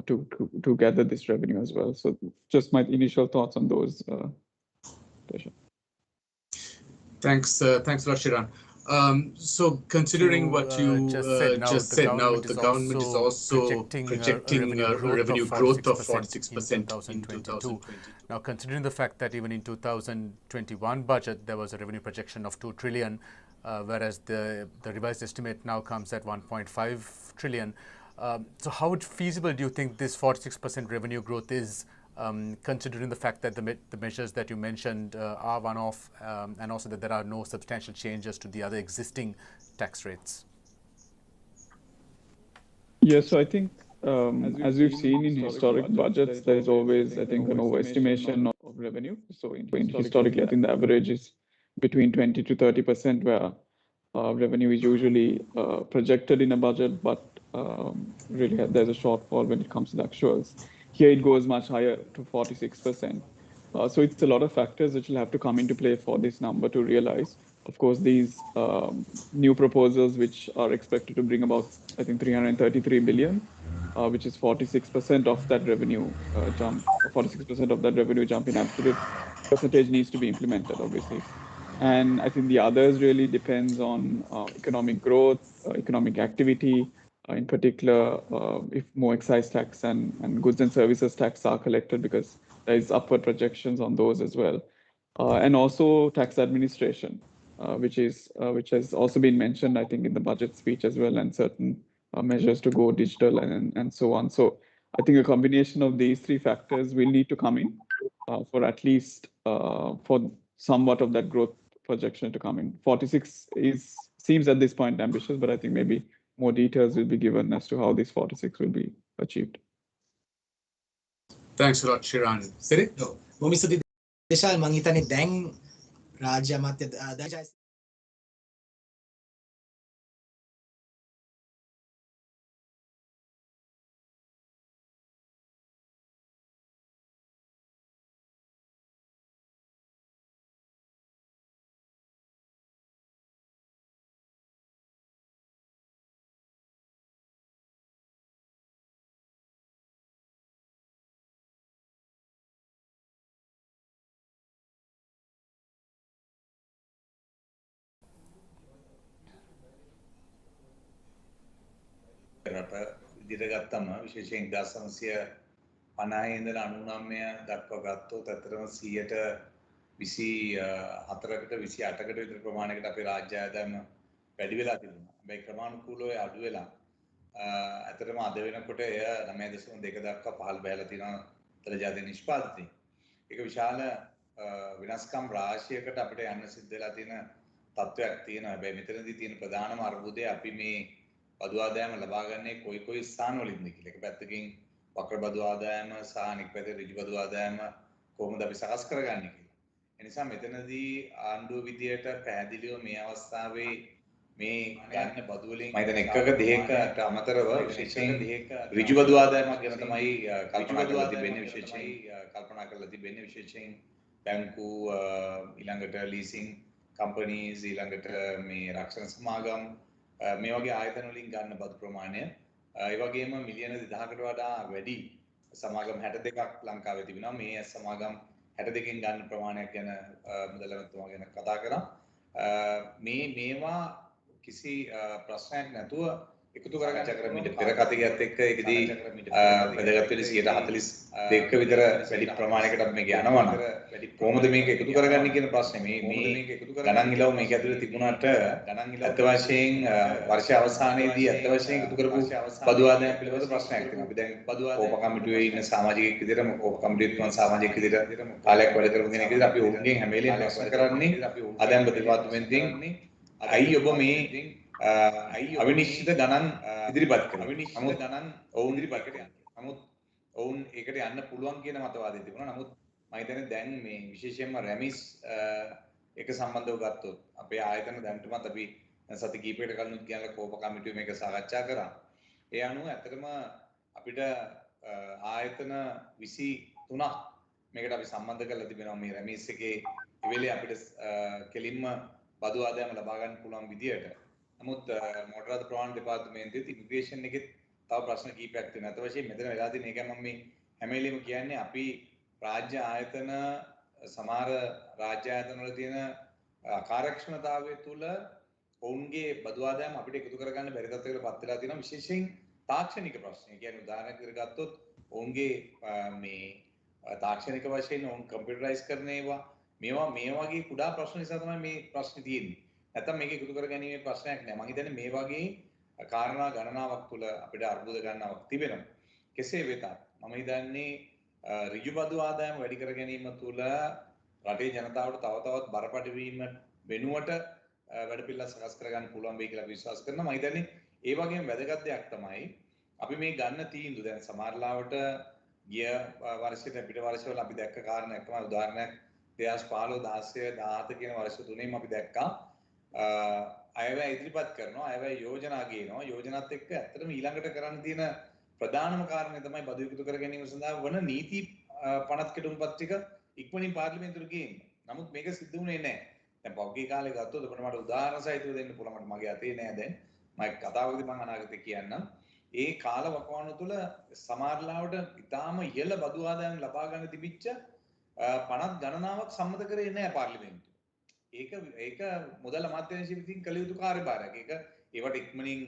to gather this revenue as well. So just my initial thoughts on those. Thanks a lot, Shiran. So considering what you just said now, the government is also projecting a revenue growth of 46% in 2022. Now, considering the fact that even in 2021 budget, there was a revenue projection of 2 trillion, whereas the revised estimate now comes at 1.5 trillion. So how feasible do you think this 46% revenue growth is, considering the fact that the measures that you mentioned are one-off, and also that there are no substantial changes to the other existing tax rates? Yes, so I think as we've seen in historic budgets, there is always, I think, an overestimation of revenue. So historically, I think the average is between 20 to 30%, where revenue is usually projected in a budget, but really there's a shortfall when it comes to the actuals. Here it goes much higher to 46%. So it's a lot of factors which will have to come into play for this number to realize. Of course, these new proposals, which are expected to bring about, I think, 333 billion, which is 46% of that revenue jump. 46% of that revenue jump in absolute percentage needs to be implemented, obviously. And I think the others really depends on economic growth, economic activity. In particular, if more excise tax and goods and services tax are collected, because there is upward projections on those as well. And also tax administration, which has also been mentioned, I think, in the budget speech as well, and certain measures to go digital and so on. So I think a combination of these three factors will need to come in for at least for somewhat of that growth projection to come in. 46 seems at this point ambitious, but I think maybe more details will be given as to how this 46 will be achieved. Thanks a lot, Shiran. Senith? බොහොම ස්තුතියි දේශාල්. මං හිතන්නේ දැන් රාජ්‍ය අමාත්‍ය රට විදිහට ගත්තම විශේෂයෙන් 1950 ඉඳලා 99 දක්වා ගත්තොත් අතරම 24%කට 28කට විතර ප්‍රමාණයකට අපේ රාජ්‍ය ආදායම වැඩි වෙලා තිබුණා. හැබැයි ක්‍රමානුකූලව අඩු වෙලා අතරම අද වෙනකොට එය 9.2 දක්වා පහළ බැලලා තියෙනවා අතර ජාතික නිෂ්පාදනයේ. ඒක විශාල විනාශකම් රාශියකට අපිට යන්න සිද්ධ වෙලා තියෙන තත්ත්වයක් තියෙනවා. හැබැයි මෙතනදී තියෙන ප්‍රධානම අර්බුදය අපි මේ බදු ආදායම ලබා ගන්නේ කොයි ස්ථානවලින්ද කියලා. එක පැත්තකින් වක්‍ර බදු ආදායම සහ අනෙක් පැත්තේ ඍජු බදු ආදායම කොහොමද අපි සකස් කරගන්නේ කියලා. ඒ නිසා මෙතනදී ආණ්ඩුව විදියට පැහැදිලිව මේ අවස්ථාවේ මේ ගන්න බදු වලින් මම හිතන්නේ එකක දෙකකට අමතරව විශේෂයෙන් ඍජු බදු ආදායමක් ගැන තමයි කල්පනා කරලා තිබෙන්නේ විශේෂයෙන් බැංකු ඊළඟට ලීසින් කම්පනීස් ඊළඟට මේ රක්ෂණ සමාගම් මේ වගේ ආයතන වලින් ගන්න බදු ප්‍රමාණය ඒ වගේම මිලියන 2000කට වඩා වැඩි සමාගම් 62ක් ලංකාවේ තිබෙනවා. මේ සමාගම් 62කින් ගන්න ප්‍රමාණයක් ගැන මුදල් ඇමතුමා ගැන කතා කරා. මේවා කිසි ප්‍රශ්නයක් නැතුව එකතු කරගන්න මීට පෙර කතිකයත් එක්ක ඒකදී වැදගත් වෙන්නේ 142ක විතර වැඩි ප්‍රමාණයකට අපි මේක යනවා නම් කොහොමද මේක එකතු කරගන්නේ කියන ප්‍රශ්නේ මේ ගණන් ඉලව මේක ඇතුලේ තිබුණාට අත් වශයෙන් වර්ෂ අවසානයේදී අත් වශයෙන් එකතු කරපු බදු ආදායම් පිළිබඳ ප්‍රශ්නයක් තියෙනවා. අපි දැන් කෝප කමිටුවේ ඉන්න සමාජිකයෙක් විදිහට කෝප කමිටුවේ සමාජිකයෙක් විදිහට කාලයක් වැඩ කරපු කෙනෙක් විදිහට අපි ඔවුන්ගෙන් හැම වෙලේම ප්‍රශ්න කරන්නේ ආදායම් දෙපාර්තමේන්තයෙන් අයි ඔබ මේ අවිනිශ්චිත ගණන් ඉදිරිපත් කරනවා. නමුත් ඔවුන් ඉදිරිපත් කරනවා. නමුත් ඔවුන් ඒකට යන්න පුළුවන් කියන මතවාදය තිබුණා. නමුත් මම හිතන්නේ දැන් මේ විශේෂයෙන්ම රැමිස් එක සම්බන්ධව ගත්තොත් අපේ ආයතන දැන්ටමත් අපි සති කීපයකට කලින් කියනලා කෝප කමිටුවේ මේක සාකච්ඡා කරා. ඒ අනුව ඇත්තටම අපිට ආයතන 23ක් මේකට අපි සම්බන්ධ කරලා තිබෙනවා මේ රැමිස් එකේ ඉවෙලේ අපිට කෙලින්ම බදු ආදායම ලබා ගන්න පුළුවන් විදියට. නමුත් මොටර් රථ ප්‍රවාහන දෙපාර්තමේන්තුවේ ඉමිග්‍රේෂන් එකේ තව ප්‍රශ්න කීපයක් තියෙනවා. අත වශයෙන් මෙතන වෙලා තියෙන එකයි මම මේ හැම වෙලෙම කියන්නේ අපි රාජ්‍ය ආයතන සමහර රාජ්‍ය ආයතන වල තියෙන කාර්යක්ෂමතාවය තුළ ඔවුන්ගේ බදු ආදායම අපිට එකතු කරගන්න බැරි තත්ත්වයකට පත් වෙලා තියෙනවා. විශේෂයෙන් තාක්ෂණික ප්‍රශ්න. ඒ කියන්නේ උදාහරණයක් විදිහට ගත්තොත් ඔවුන්ගේ මේ තාක්ෂණික වශයෙන් ඔවුන් කම්පියුටරයිස් කරන ඒවා මේ වගේ කුඩා ප්‍රශ්න නිසා තමයි මේ ප්‍රශ්නේ තියෙන්නේ. නැත්තම් මේක එකතු කරගැනීමේ ප්‍රශ්නයක් නෑ. මම හිතන්නේ මේ වගේ කාරණා ගණනාවක් තුළ අපිට අර්බුද ගණනාවක් තිබෙනවා. කෙසේ වෙතත් මම හිතන්නේ ඍජු බදු ආදායම වැඩි කර ගැනීම තුළ රටේ ජනතාවට තව තවත් බරපතල වීම වෙනුවට වැඩ පිළිවෙල සකස් කරගන්න පුළුවන් වෙයි කියලා විශ්වාස කරනවා. මම හිතන්නේ ඒ වගේම වැදගත් දෙයක් තමයි අපි මේ ගන්න තීන්දුව දැන් සමහරලාවට ගිය වර්ෂෙට පිට වර්ෂවල අපි දැක්ක කාරණයක් තමයි උදාහරණයක් 2015 16 17 කියන වර්ෂ තුනේම අපි දැක්කා අයවැය ඉදිරිපත් කරනවා අයවැය යෝජනා ගේනවා යෝජනාත් එක්ක ඇත්තටම ඊළඟට කරන්න තියෙන ප්‍රධානම කාරණය තමයි බදු එකතු කර ගැනීම සඳහා වන නීති පනත් කෙටුම්පත් ටික ඉක්මනින් පාර්ලිමේන්තුවට ගේන්න. නමුත් මේක සිද්ධ වුණේ නැහැ. දැන් පොග්ගේ කාලේ ගත්තොත් ඔබට මට උදාහරණ සහිතව දෙන්න පුළුවන්. මට මගේ අතේ නෑ දැන්. මම කතාවකදී මම අනාගතේ කියන්නම්. ඒ කාල වකවානු තුළ සමහරලාවට ඉතාම ඉහළ බදු ආදායම් ලබා ගන්න තිබිච්ච පනත් ගණනාවක් සම්මත කරේ නැහැ පාර්ලිමේන්තුව. ඒක මුදල් අමාත්‍යාංශය විසින් කළ යුතු කාර්යභාරයක්. ඒවට ඉක්මනින්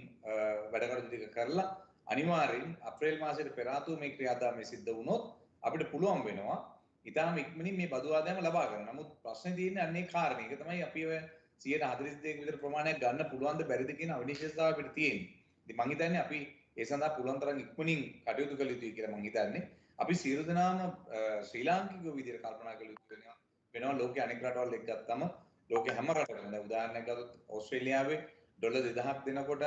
වැඩ කටයුතු ටික කරලා අනිවාර්යෙන් අප්‍රේල් මාසයේ පෙර ආතුව මේ ක්‍රියාදාමය සිද්ධ වුණොත් අපිට පුළුවන් වෙනවා ඉතාලම ඉක්මනින් මේ බදු ආදායම ලබා ගන්න. නමුත් ප්‍රශ්නේ තියෙන්නේ අන්නේ කාරණේ. ඒක තමයි අපි ඔය 142ක විතර ප්‍රමාණයක් ගන්න පුළුවන්ද බැරිද කියන අවිනිශ්චිතතාවය අපිට තියෙන්නේ. ඉතින් මම හිතන්නේ අපි ඒ සඳහා පුළුවන් තරම් ඉක්මනින් කටයුතු කළ යුතුයි කියලා මම හිතන්නේ. අපි සියලු දෙනාම ශ්‍රී ලාංකිකයෝ විදිහට කල්පනා කළ යුතු වෙනවා ලෝකයේ අනෙක් රටවල් එක්ක ගත්තම ලෝකයේ හැම රටකම දැන් උදාහරණයක් ගත්තොත් ඕස්ට්‍රේලියාවේ ඩොලර් 2000ක් දෙනකොට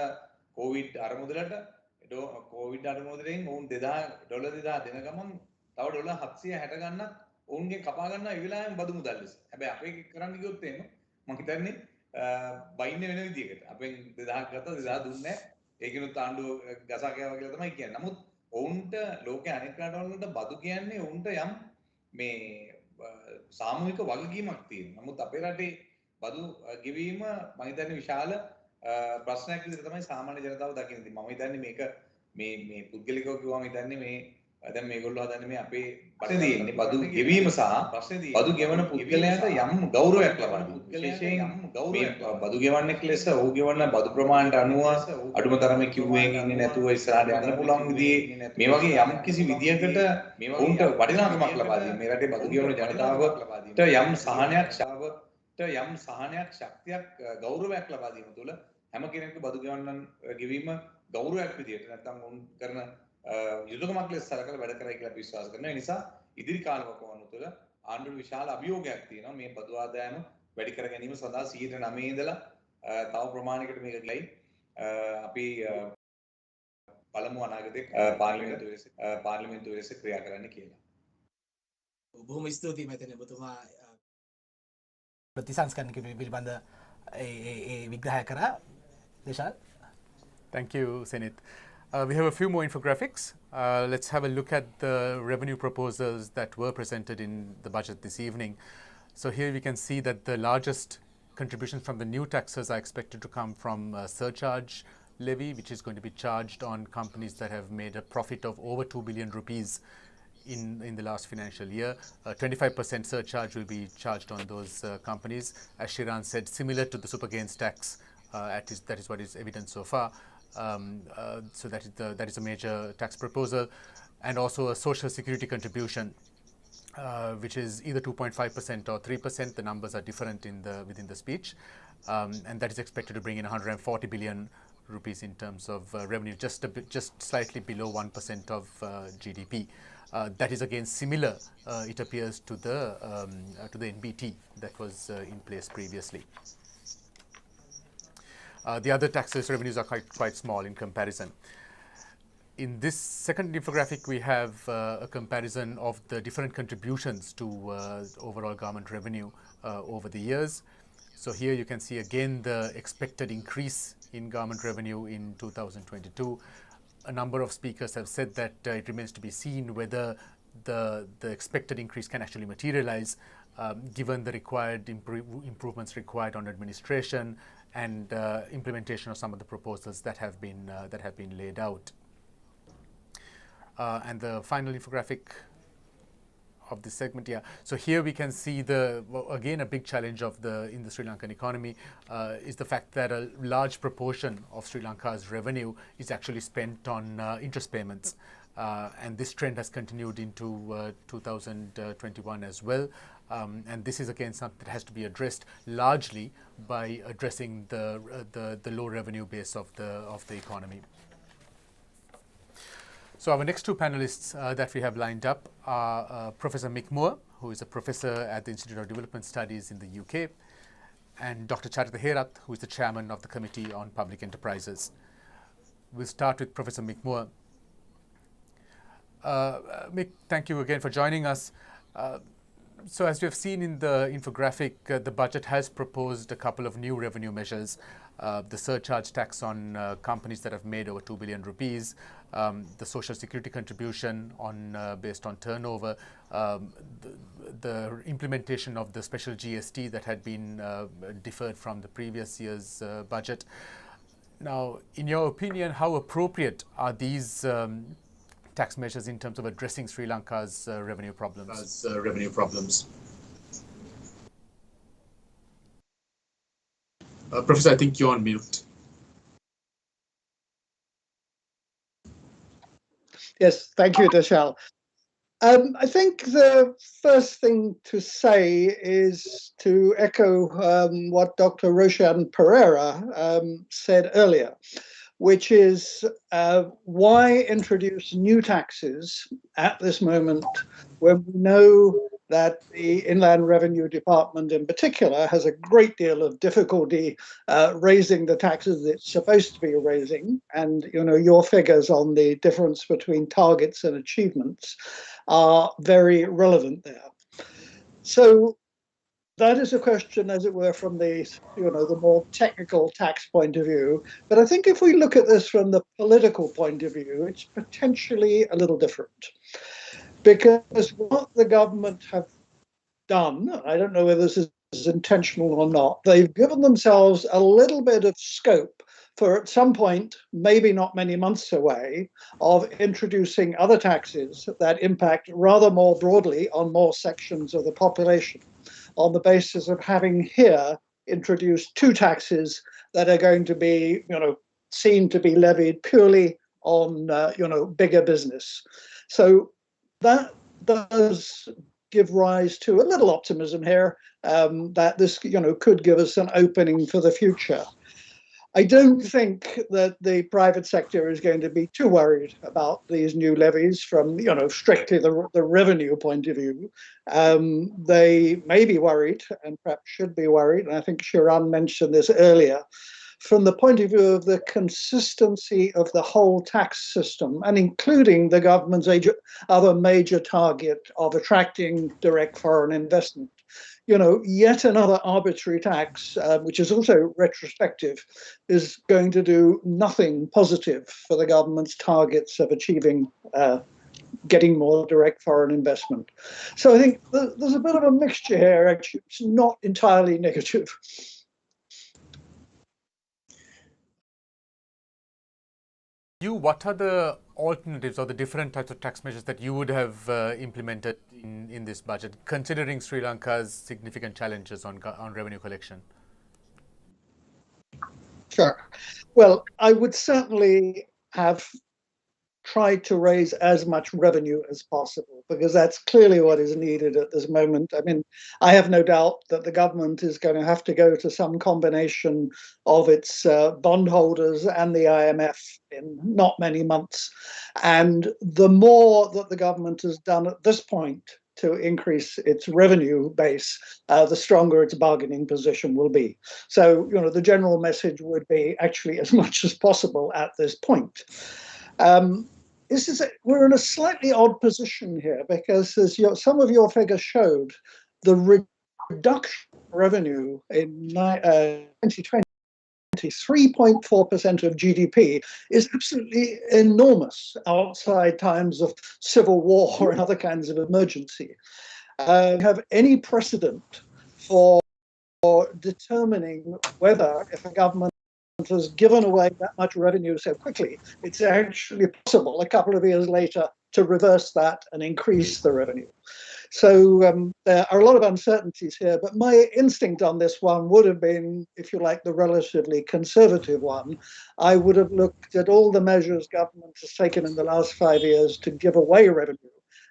කොවිඩ් අරමුදලට කොවිඩ් අරමුදලෙන් ඔවුන් $2000 දෙන ගමන් තව ඩොලර් 760 ගන්නත් ඔවුන්ගෙන් කපා ගන්නවා ඒ වෙලාවෙම බදු මුදල් ලෙස. හැබැයි අපේ කරන්න ගියොත් එහෙම මම හිතන්නේ බයින්නේ වෙන විදියකට. අපෙන් 2000ක් ගත්තා 2000 දුන්නේ නැහැ. ඒකිනුත් ආණ්ඩුව ගසා කෑවා කියලා තමයි කියන්නේ. නමුත් ඔවුන්ට ලෝකයේ අනෙක් රටවල් වලට බදු කියන්නේ ඔවුන්ට යම් මේ සාමූහික වගකීමක් තියෙනවා. නමුත් අපේ රටේ බදු ගෙවීම මම හිතන්නේ විශාල ප්‍රශ්නයක් විදිහට තමයි සාමාන්‍ය ජනතාව දකින්නේ. මම හිතන්නේ මේක මේ පුද්ගලිකව කිව්වම හිතන්නේ මේ දැන් මේගොල්ලෝ හදන්නේ මේ අපේ ප්‍රශ්නේ බදු ගෙවීම සහ බදු ගෙවන පුද්ගලයාට යම් ගෞරවයක් ලබා දීම. විශේෂයෙන් බදු ගෙවන්නෙක් ලෙස ඔහු ගෙවන බදු ප්‍රමාණයට අනුව අඩුම තරමේ කිව්වෙන් ඉන්නේ නැතුව ඉස්සරහට යන්න පුළුවන් විදිහේ මේ වගේ යම් කිසි විදියකට උන්ට වටිනාකමක් ලබා දීම. මේ රටේ බදු ගෙවන ජනතාවට යම් සහනයක් ශක්තියක් ගෞරවයක් ලබා දීම තුළ හැම කෙනෙකුගේ බදු ගෙවීම ගෞරවයක් විදියට නැත්නම් උන් කරන යුතුයකමක් ලෙස සලකලා වැඩ කරයි කියලා විශ්වාස කරනවා. ඒ නිසා ඉදිරි කාලවකවානු තුළ ආණ්ඩුවේ විශාල අභියෝගයක් තියෙනවා මේ බදු ආදායම වැඩි කර ගැනීම සඳහා 9% ඉඳලා තව ප්‍රමාණයකට මේක ගිලයි අපි පළමු අනාගතයේ පාර්ලිමේන්තුවේ ලෙස ක්‍රියා කරන්න කියලා. බොහොම ස්තුතියි මම හිතන්නේ ඔබතුමා ප්‍රතිසංස්කරණ කිරීම පිළිබඳ විග්‍රහය කරා. Deshal. Thank you, Senith. We have a few more infographics. Let's have a look at the revenue proposals that were presented in the budget this evening. So here we can see that the largest contributions from the new taxes are expected to come from surcharge levy, which is going to be charged on companies that have made a profit of over 2 billion rupees in the last financial year. 25% surcharge will be charged on those companies. As Shiran said, similar to the super gains tax, that is what is evident so far. So that is a major tax proposal, and also a social security contribution, which is either 2.5% or 3%. The numbers are different within the speech, and that is expected to bring in 140 billion rupees in terms of revenue, just slightly below 1% of GDP. That is again similar, it appears, to the NBT that was in place previously. The other taxes revenues are quite small in comparison. In this second infographic, we have a comparison of the different contributions to overall government revenue over the years. So here you can see again the expected increase in government revenue in 2022. A number of speakers have said that it remains to be seen whether the expected increase can actually materialize, given the required improvements required on administration and implementation of some of the proposals that have been laid out. And the final infographic of this segment, so here we can see again a big challenge in the Sri Lankan economy is the fact that a large proportion of Sri Lanka's revenue is actually spent on interest payments. And this trend has continued into 2021 as well. And this is again something that has to be addressed largely by addressing the low revenue base of the economy. So our next two panelists that we have lined up are Professor Mick Moore, who is a professor at the Institute of Development Studies in the UK, and Dr. Charita Herath, who is the chairman of the Committee on Public Enterprises. We'll start with Professor Mick Moore. Mick, thank you again for joining us. So as we have seen in the infographic, the budget has proposed a couple of new revenue measures. The surcharge tax on companies that have made over 2 billion rupees, the social security contribution based on turnover, the implementation of the special GST that had been deferred from the previous year's budget. Now, in your opinion, how appropriate are these tax measures in terms of addressing Sri Lanka's revenue problems? Professor, I think you're on mute. Yes, thank you, Deshal. I think the first thing to say is to echo what Dr. Roshan Pereira said earlier, which is why introduce new taxes at this moment when we know that the Inland Revenue Department in particular has a great deal of difficulty raising the taxes it's supposed to be raising. And, your figures on the difference between targets and achievements are very relevant there. So that is a question, as it were, from the more technical tax point of view. But I think if we look at this from the political point of view, it's potentially a little different. Because what the government have done, I don't know whether this is intentional or not, they've given themselves a little bit of scope for at some point, maybe not many months away, of introducing other taxes that impact rather more broadly on more sections of the population, on the basis of having here introduced two taxes that are going to be, seen to be levied purely on, bigger business. So that does give rise to a little optimism here that this, could give us an opening for the future. I don't think that the private sector is going to be too worried about these new levies from, strictly the revenue point of view. They may be worried, and perhaps should be worried, and I think Shiran mentioned this earlier, from the point of view of the consistency of the whole tax system, and including the government's other major target of attracting direct foreign investment. Yet another arbitrary tax, which is also retrospective, is going to do nothing positive for the government's targets of achieving getting more direct foreign investment. So I think there's a bit of a mixture here, actually. It's not entirely negative. What are the alternatives or the different types of tax measures that you would have implemented in this budget, considering Sri Lanka's significant challenges on revenue collection? Sure. Well, I would certainly have tried to raise as much revenue as possible, because that's clearly what is needed at this moment. I mean, I have no doubt that the government is going to have to go to some combination of its bondholders and the IMF in not many months. And the more that the government has done at this point to increase its revenue base, the stronger its bargaining position will be. So, the general message would be actually as much as possible at this point. We're in a slightly odd position here, because as some of your figures showed, the reduction in revenue in 2020, 3.4% of GDP, is absolutely enormous outside times of civil war and other kinds of emergency. Have any precedent for determining whether, if a government has given away that much revenue so quickly, it's actually possible a couple of years later to reverse that and increase the revenue. So there are a lot of uncertainties here, but my instinct on this one would have been, if you like, the relatively conservative one. I would have looked at all the measures government has taken in the last 5 years to give away revenue,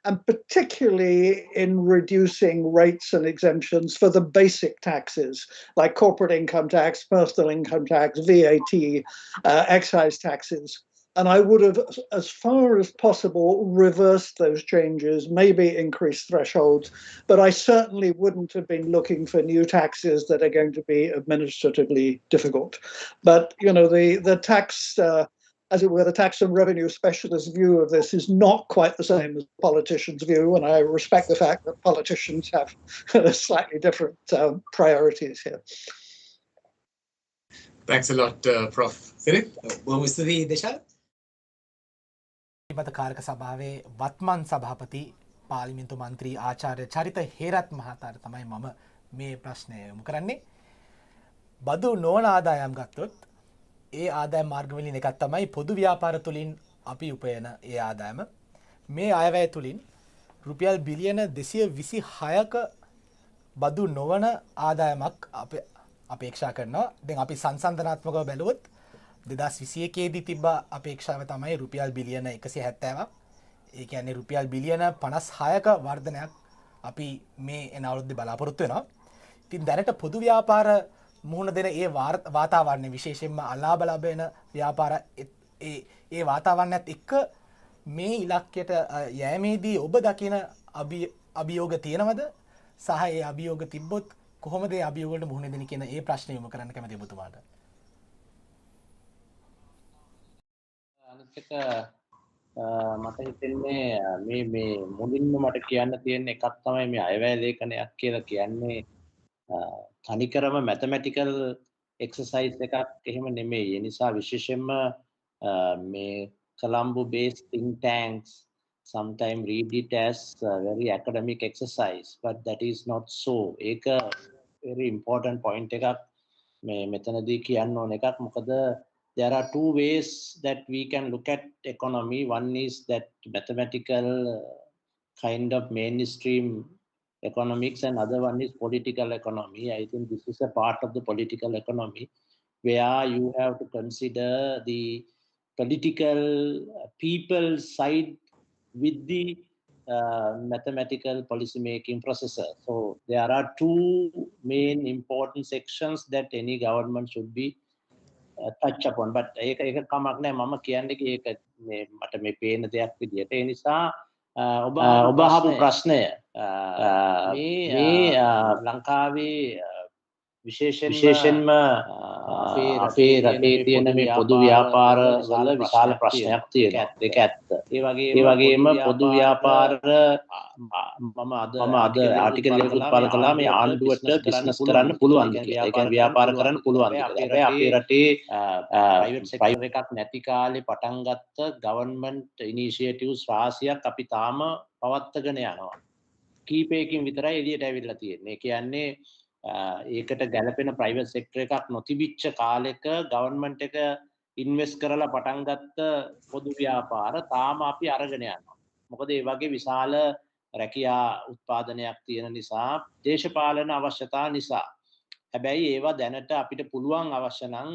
and particularly in reducing rates and exemptions for the basic taxes, like corporate income tax, personal income tax, VAT, excise taxes. And I would have, as far as possible, reversed those changes, maybe increased thresholds, but I certainly wouldn't have been looking for new taxes that are going to be administratively difficult. But, the tax, as it were, the tax and revenue specialist view of this is not quite the same as politicians' view, and I respect the fact that politicians have slightly different priorities here. Thanks a lot, Prof. Senith. Deshal? කාරක සභාවේ වත්මන් සභාපති පාර්ලිමේන්තු මන්ත්‍රී ආචාර්ය චරිත හේරත් මහතාට තමයි මම මේ ප්‍රශ්නය යොමු කරන්නේ. බදු නොවන ආදායම් ගත්තොත් ඒ ආදායම් මාර්ගවලින් එකක් තමයි පොදු ව්‍යාපාර තුලින් අපි උපයන ඒ ආදායම. මේ අයවැය තුලින් රුපියල් බිලියන 226ක බදු නොවන ආදායමක් අපේක්ෂා කරනවා. දැන් අපි සංසන්දනාත්මකව බැලුවොත් 2021 දී තිබ්බ අපේක්ෂාව තමයි රුපියල් බිලියන 170ක්. ඒ කියන්නේ රුපියල් බිලියන 56ක වර්ධනයක් අපි මේ එන අවුරුද්දේ බලාපොරොත්තු වෙනවා. ඉතින් දැනට පොදු ව්‍යාපාර මුහුණ දෙන ඒ වාතාවරණය විශේෂයෙන්ම අලාභ ලැබෙන ව්‍යාපාර ඒ වාතාවරණයත් එක්ක මේ ඉලක්කයට යෑමේදී ඔබ දකින අභියෝග තියෙනවද සහ ඒ අභියෝග තිබ්බොත් කොහොමද ඒ අභියෝගවලට මුහුණ දෙන්නේ කියන ඒ ප්‍රශ්නය යොමු කරන්න කැමතියි ඔබතුමාට. අනිත් එක මට හිතෙන්නේ මේ මුලින්ම මට කියන්න තියෙන එකක් තමයි මේ අයවැය ලේඛනයක් කියලා කියන්නේ තනිකරම මැතමැටිකල් එක්සර්සයිස් එකක් එහෙම නෙමෙයි. ඒ නිසා විශේෂයෙන්ම මේ Colombo based think tanks sometimes read it as a very academic exercise, but that is not so. ඒක very important point එකක් මේ මෙතනදී කියන්න ඕන එකක්. මොකද there are two ways that we can look at economy. One is that mathematical kind of mainstream economics, and other one is political economy. I think this is a part of the political economy where you have to consider the political people side with the mathematical policy making processor. So there are two main important sections that any government should be touch upon. But ඒක කමක් නැහැ මම කියන්නේ ඒක මේ මට මේ පේන දෙයක් විදියට. ඒ නිසා ඔබ අහපු ප්‍රශ්නය මේ ලංකාවේ විශේෂයෙන්ම අපේ රටේ තියෙන මේ පොදු ව්‍යාපාර වල විශාල ප්‍රශ්නයක් තියෙනවා. ඒක ඇත්ත. ඒ වගේම පොදු ව්‍යාපාර මම අද ආටිකල් එකක් පළ කළා මේ ආණ්ඩුවට බිස්නස් කරන්න පුළුවන් කියලා. ඒ කියන්නේ ව්‍යාපාර කරන්න පුළුවන් කියලා. අපේ රටේ ප්‍රයිවට් සෙක්ටර් එකක් නැති කාලේ පටන් ගත්ත ගවර්න්මන්ට් ඉනිෂියේටිව්ස් රාශියක් අපි තාම පවත්වාගෙන යනවා. කීපයකින් විතරයි එළියට ඇවිල්ලා තියෙන්නේ. ඒ කියන්නේ ඒකට ගැලපෙන ප්‍රයිවට් සෙක්ටර් එකක් නොතිබිච්ච කාලෙක ගවර්න්මන්ට් එක ඉන්වෙස්ට් කරලා පටන් ගත්ත පොදු ව්‍යාපාර තාම අපි අරගෙන යනවා. මොකද ඒ වගේ විශාල රැකියා උත්පාදනයක් තියෙන නිසා, දේශපාලන අවශ්‍යතා නිසා. හැබැයි ඒවා දැනට අපිට පුළුවන් අවශ්‍ය නම්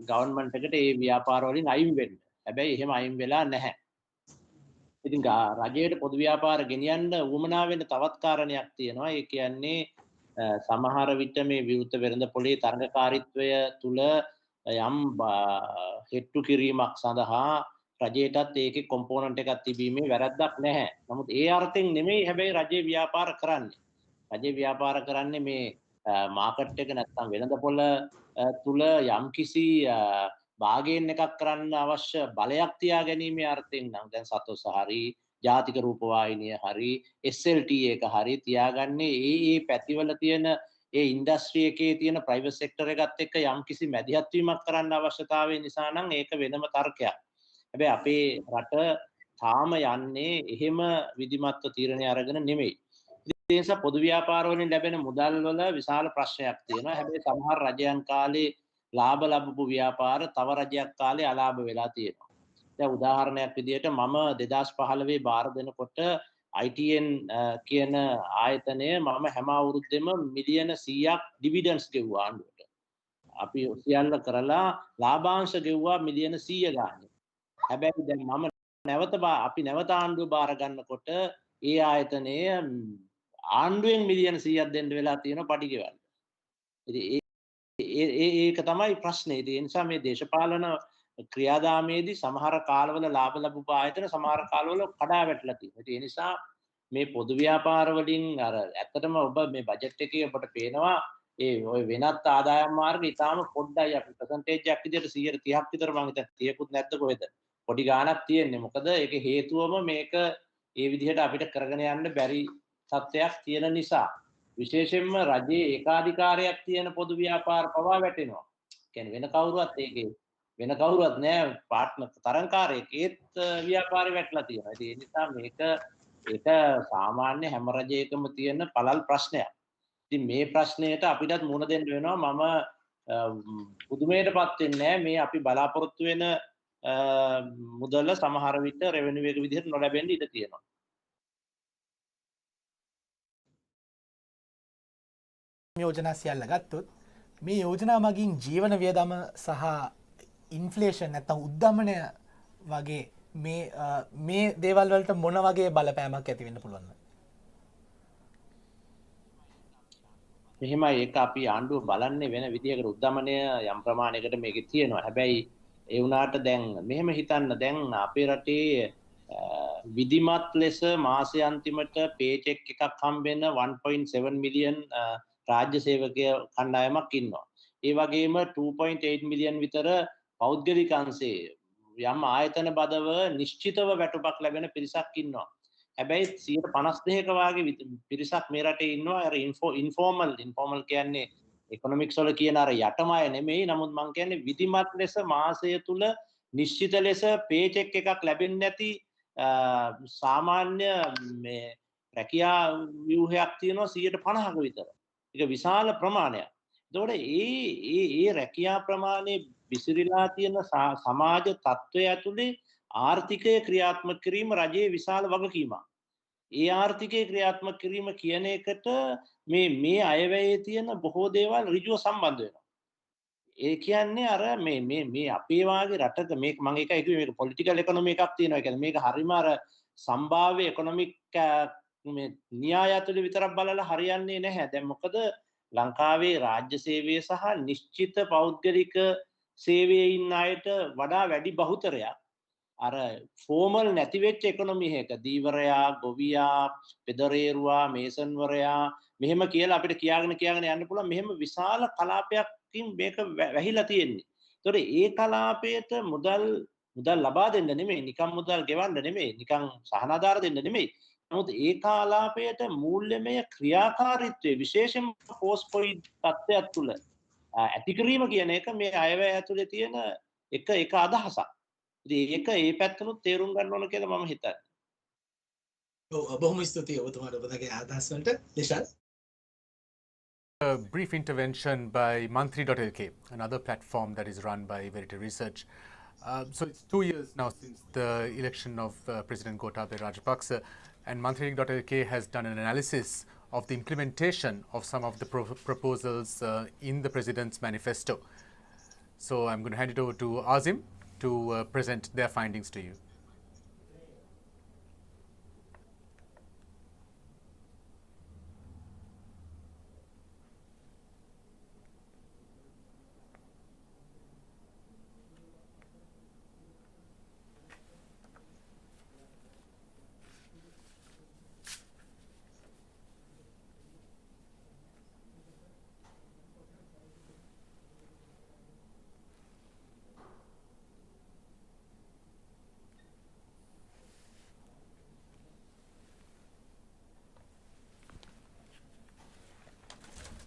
ගවර්න්මන්ට් එකට ඒ ව්‍යාපාර වලින් අයින් වෙන්න. හැබැයි එහෙම අයින් වෙලා නැහැ. ඉතින් රජයට පොදු ව්‍යාපාර ගෙනියන්න උවමනා වෙන තවත් කාරණයක් තියෙනවා. ඒ කියන්නේ සමහර විට මේ විවෘත වෙළඳ පොලේ තරඟකාරීත්වය තුල යම් හෙට්ටු කිරීමක් සඳහා රජයටත් ඒකේ කොම්පෝනන්ට් එකක් තිබීමේ වැරද්දක් නැහැ. නමුත් ඒ අර්ථයෙන් නෙමෙයි හැබැයි රජයේ ව්‍යාපාර කරන්නේ. රජයේ ව්‍යාපාර කරන්නේ මේ මාකට් එක නැත්නම් වෙළඳ පොළ තුල යම්කිසි භාගයෙන් එකක් කරන්න අවශ්‍ය බලයක් තියා ගැනීමේ අර්ථයෙන් නම් දැන් සතොස් හරි ජාතික රූපවාහිනිය හරි SLT එක හරි තියාගන්නේ ඒ පැතිවල තියෙන ඒ ඉන්ඩස්ට්‍රි එකේ තියෙන ප්‍රයිවට් සෙක්ටර් එකත් එක්ක යම්කිසි මැදිහත් වීමක් කරන්න අවශ්‍යතාවය නිසා නම් ඒක වෙනම තර්කයක්. හැබැයි අපේ රට තාම යන්නේ එහෙම විධිමත්ව තීරණය අරගෙන නෙමෙයි. ඒ නිසා පොදු ව්‍යාපාර වලින් ලැබෙන මුදල් වල විශාල ප්‍රශ්නයක් තියෙනවා. හැබැයි සමහර රජයන් කාලේ ලාභ ලැබපු ව්‍යාපාර තව රජයක් කාලේ අලාභ වෙලා තියෙනවා. දැන් උදාහරණයක් විදිහට මම 2015 බාර දෙනකොට ITN කියන ආයතනය මම හැම අවුරුද්දෙම මිලියන 100ක් ඩිවිඩන්ඩ්ස් ගෙවුවා ආණ්ඩුවට. අපි සියල්ල කරලා ලාභාංශ ගෙවුවා මිලියන 100 ගානේ. හැබැයි දැන් මම අපි නැවත ආණ්ඩුව බාර ගන්නකොට ඒ ආයතනය ආණ්ඩුවෙන් මිලියන 100ක් දෙන්න වෙලා තියෙනවා පඩි ගෙවන්න. ඉතින් ඒක තමයි ප්‍රශ්නේ. ඒ නිසා මේ දේශපාලන ක්‍රියාදාමයේදී සමහර කාලවල ලාභ ලැබුපු ආයතන සමහර කාලවල කඩා වැටලා තියෙනවා. ඒ නිසා මේ පොදු ව්‍යාපාර වලින් අර ඇත්තටම ඔබ මේ බජට් එකේ ඔබට පේනවා ඒ ඔය වෙනත් ආදායම් මාර්ග ඉතාලම පොඩ්ඩයි අපි පර්සන්ටේජ් එකක් විදිහට 130ක් විතර මම හිතන්නේ 30කුත් නැද්ද කොහෙද? පොඩි ගාණක් තියෙන්නේ. මොකද ඒකේ හේතුවම මේක ඒ විදිහට අපිට කරගෙන යන්න බැරි තත්ත්වයක් තියෙන නිසා. විශේෂයෙන්ම රජයේ ඒකාධිකාරයක් තියෙන පොදු ව්‍යාපාර පවා වැටෙනවා. කියන්නේ වෙන කවුරුවත් නෑ පාර්ට්නර් තරංකාරයෙක් ඒත් ව්‍යාපාරේ වැටලා තියෙනවා. ඒ නිසා ඒක සාමාන්‍ය හැම රජයකම තියෙන පළල් ප්‍රශ්නයක්. ඉතින් මේ ප්‍රශ්නයට අපිටත් මුහුණ දෙන්න වෙනවා. මම පුදුමයටපත් වෙන්නේ නෑ මේ අපි බලාපොරොත්තු වෙන මුදල සමහර විට රෙවෙනියු එක විදිහට නොලැබෙන්න ඉඩ තියෙනවා. යෝජනා සියල්ල ගත්තොත් මේ යෝජනා මගින් ජීවන වියදම සහ ඉන්ෆ්ලේෂන් නැත්නම් උද්දමනය වගේ මේ දේවල් වලට මොන වගේ බලපෑමක් ඇති වෙන්න පුළුවන්ද? එහෙමයි ඒක අපි ආණ්ඩුව බලන්නේ වෙන විදිහකට උද්දමනය යම් ප්‍රමාණයකට මේකේ තියෙනවා. හැබැයි ඒ වුණාට දැන් මෙහෙම හිතන්න දැන් අපේ රටේ විධිමත් ලෙස මාසය අන්තිමට පේචෙක් එකක් හම්බෙන්න 1.7 මිලියන් රාජ්‍ය සේවකය කණ්ඩායමක් ඉන්නවා. ඒ වගේම 2.8 මිලියන් විතර පෞද්ගලික අංශයේ යම් ආයතන බදව නිශ්චිතව වැටුපක් ලැබෙන පිරිසක් ඉන්නවා. හැබැයි 52ක වාගේ පිරිසක් මේ රටේ ඉන්නවා අර ඉන්ෆෝමල් කියන්නේ ඉකොනොමික්ස් වල කියන අර යටම අය නෙමෙයි. නමුත් මම කියන්නේ විධිමත් ලෙස මාසය තුල නිශ්චිත ලෙස පේචෙක් එකක් ලැබෙන්නේ නැති සාමාන්‍ය මේ රැකියා ව්‍යුහයක් තියෙනවා 50ක විතර. ඒක විශාල ප්‍රමාණයක්. එතකොට ඒ රැකියා ප්‍රමාණය විසිරීලා තියෙන සමාජ තත්ත්වය ඇතුලේ ආර්ථිකය ක්‍රියාත්මක කිරීම රජයේ විශාල වගකීමක්. ඒ ආර්ථිකය ක්‍රියාත්මක කිරීම කියන එකට මේ අයවැයේ තියෙන බොහෝ දේවල් ඍජුව සම්බන්ධ වෙනවා. ඒ කියන්නේ අර මේ අපේ වාගේ රටක මේක මම එකයි කිව්වේ මේක පොලිටිකල් ඉකොනොමි එකක් තියෙනවා. ඒ කියන්නේ මේක හරිම අර සම්භාව්‍ය ඉකොනොමික් මේ න්‍යාය ඇතුළේ විතරක් බලලා හරියන්නේ නැහැ. දැන් මොකද ලංකාවේ රාජ්‍ය සේවය සහ නිශ්චිත පෞද්ගලික සේවයේ ඉන්න අයට වඩා වැඩි බහුතරයක් අර ෆෝමල් නැති වෙච්ච ඉකොනොමි එකක දීවරයා, ගොවියා, පෙදරේරුවා, මේසන්වරයා මෙහෙම කියලා අපිට කියාගෙන යන්න පුළුවන්. මෙහෙම විශාල කලාපයකින් මේක වැහිලා තියෙන්නේ. ඒතකොට ඒ කලාපයට මුදල් ලබා දෙන්න නෙමෙයි, නිකම් මුදල් ගෙවන්න නෙමෙයි, නිකම් සහනාධාර දෙන්න නෙමෙයි. නමුත් ඒ කාලාපයට මූල්‍යමය ක්‍රියාකාරීත්වයේ විශේෂයෙන්ම පෝස්ට් කොවිඩ් තත්ත්වයක් තුළ ඇති කිරීම කියන එක මේ අයවැය ඇතුලේ තියෙන එක අදහසක්. ඉතින් ඒක ඒ පැත්තනොත් තේරුම් ගන්න ඕන කියලා මම හිතන්නේ. බොහොම ස්තුතියි ඔබතුමාට ඔබගේ අදහස් වලට. දේශල්. A brief intervention by Mantri.lk, another platform that is run by Verité Research. So it's 2 years now since the election of President Gotabaya Rajapaksa, and Mantri.lk has done an analysis of the implementation of some of the proposals in the President's manifesto. So I'm going to hand it over to Azim to present their findings to you.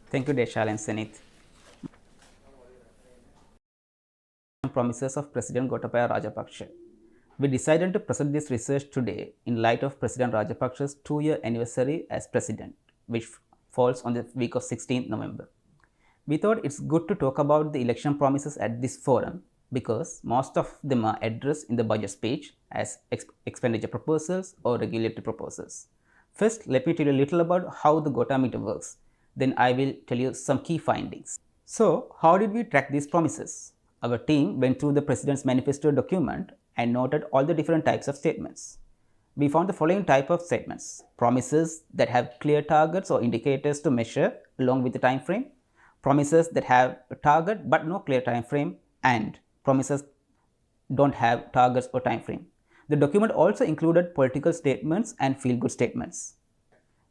Thank you, Deshal and Senith. Promises of President Gotabaya Rajapaksa. We decided to present this research today in light of President Rajapaksa's 2-year anniversary as president, which falls on the week of 16th November. We thought it's good to talk about the election promises at this forum because most of them are addressed in the budget speech as expenditure proposals or regulatory proposals. First, let me tell you a little about how the Gota meter works. Then I will tell you some key findings. So, how did we track these promises? Our team went through the President's manifesto document and noted all the different types of statements. We found the following type of statements: promises that have clear targets or indicators to measure along with the time frame, promises that have a target but no clear time frame, and promises don't have targets or time frame. The document also included political statements and feel-good statements.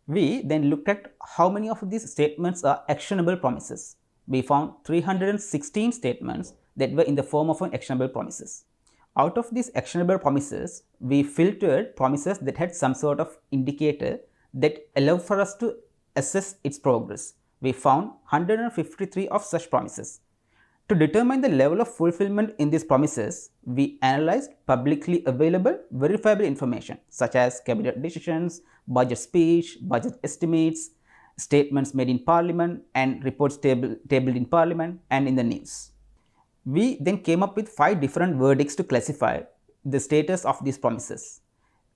We then looked at how many of these statements are actionable promises. We found 316 statements that were in the form of actionable promises. Out of these actionable promises, we filtered promises that had some sort of indicator that allowed for us to assess its progress. We found 153 of such promises. To determine the level of fulfillment in these promises, we analyzed publicly available verifiable information such as cabinet decisions, budget speech, budget estimates, statements made in parliament, and reports tabled in parliament and in the news. We then came up with 5 different verdicts to classify the status of these promises.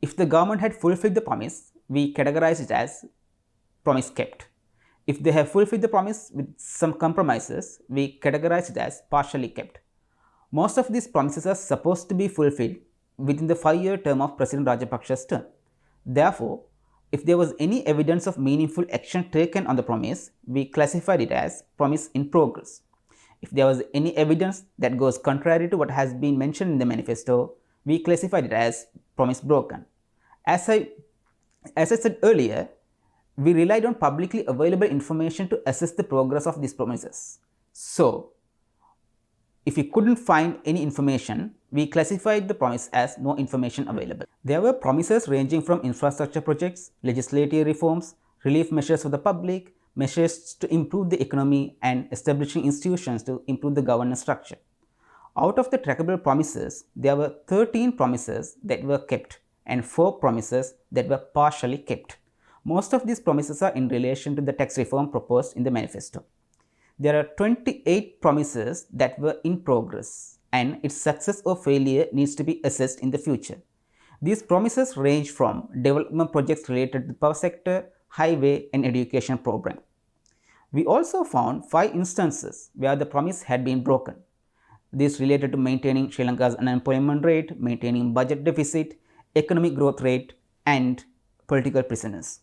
If the government had fulfilled the promise, we categorize it as promise kept. If they have fulfilled the promise with some compromises, we categorize it as partially kept. Most of these promises are supposed to be fulfilled within the 5-year term of President Rajapaksa's term. Therefore, if there was any evidence of meaningful action taken on the promise, we classified it as promise in progress. If there was any evidence that goes contrary to what has been mentioned in the manifesto, we classified it as promise broken. As I said earlier, we relied on publicly available information to assess the progress of these promises. So, if we couldn't find any information, we classified the promise as no information available. There were promises ranging from infrastructure projects, legislative reforms, relief measures for the public, measures to improve the economy, and establishing institutions to improve the governance structure. Out of the trackable promises, there were 13 promises that were kept and 4 promises that were partially kept. Most of these promises are in relation to the tax reform proposed in the manifesto. There are 28 promises that were in progress, and its success or failure needs to be assessed in the future. These promises range from development projects related to the power sector, highway, and education program. We also found 5 instances where the promise had been broken. This related to maintaining Sri Lanka's unemployment rate, maintaining budget deficit, economic growth rate, and political prisoners.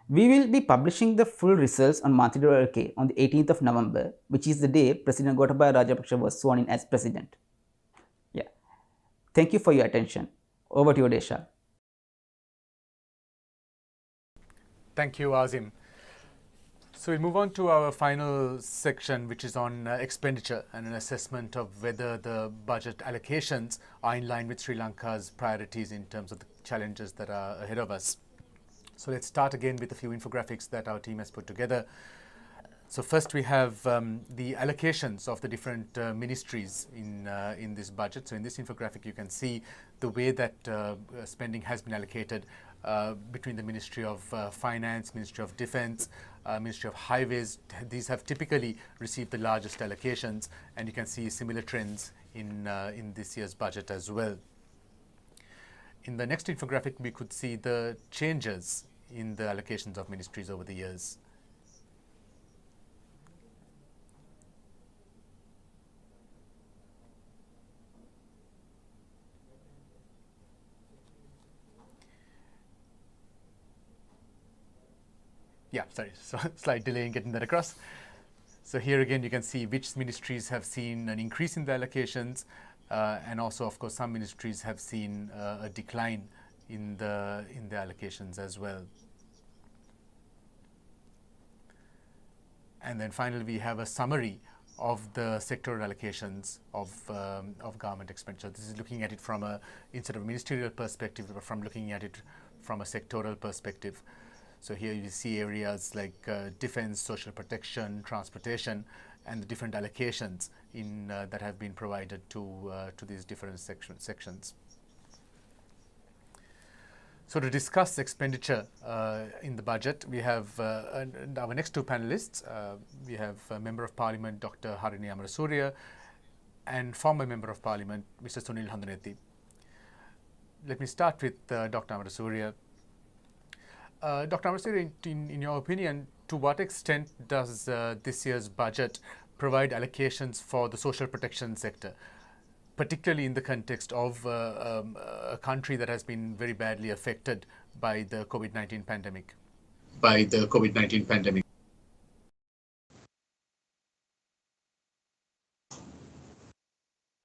We will be publishing the full results on Verité on the 18th of November, which is the day President Gotabaya Rajapaksa was sworn in as president. Yeah. Thank you for your attention. Over to you, Deshal. Thank you, Azim. So we move on to our final section, which is on expenditure and an assessment of whether the budget allocations are in line with Sri Lanka's priorities in terms of the challenges that are ahead of us. So let's start again with a few infographics that our team has put together. So first we have the allocations of the different ministries in this budget. So in this infographic you can see the way that spending has been allocated between the Ministry of Finance, Ministry of Defence, Ministry of Highways. These have typically received the largest allocations, and you can see similar trends in this year's budget as well. In the next infographic, we could see the changes in the allocations of ministries over the years. Yeah, sorry, so slight delay in getting that across. So here again, you can see which ministries have seen an increase in the allocations, and also, of course, some ministries have seen a decline in the allocations as well. And then finally, we have a summary of the sectoral allocations of government expenditure. This is looking at it from instead of a ministerial perspective, but from looking at it from a sectoral perspective. So here you see areas like defense, social protection, transportation, and the different allocations that have been provided to these different sections. So to discuss expenditure in the budget, we have our next 2 panelists. We have Member of Parliament Dr. Harini Amarasuriya and former Member of Parliament Mr. Sunil Handaneti. Let me start with Dr. Amarasuriya. Dr. Amarasuriya, in your opinion, to what extent does this year's budget provide allocations for the social protection sector, particularly in the context of a country that has been very badly affected by the COVID-19 pandemic?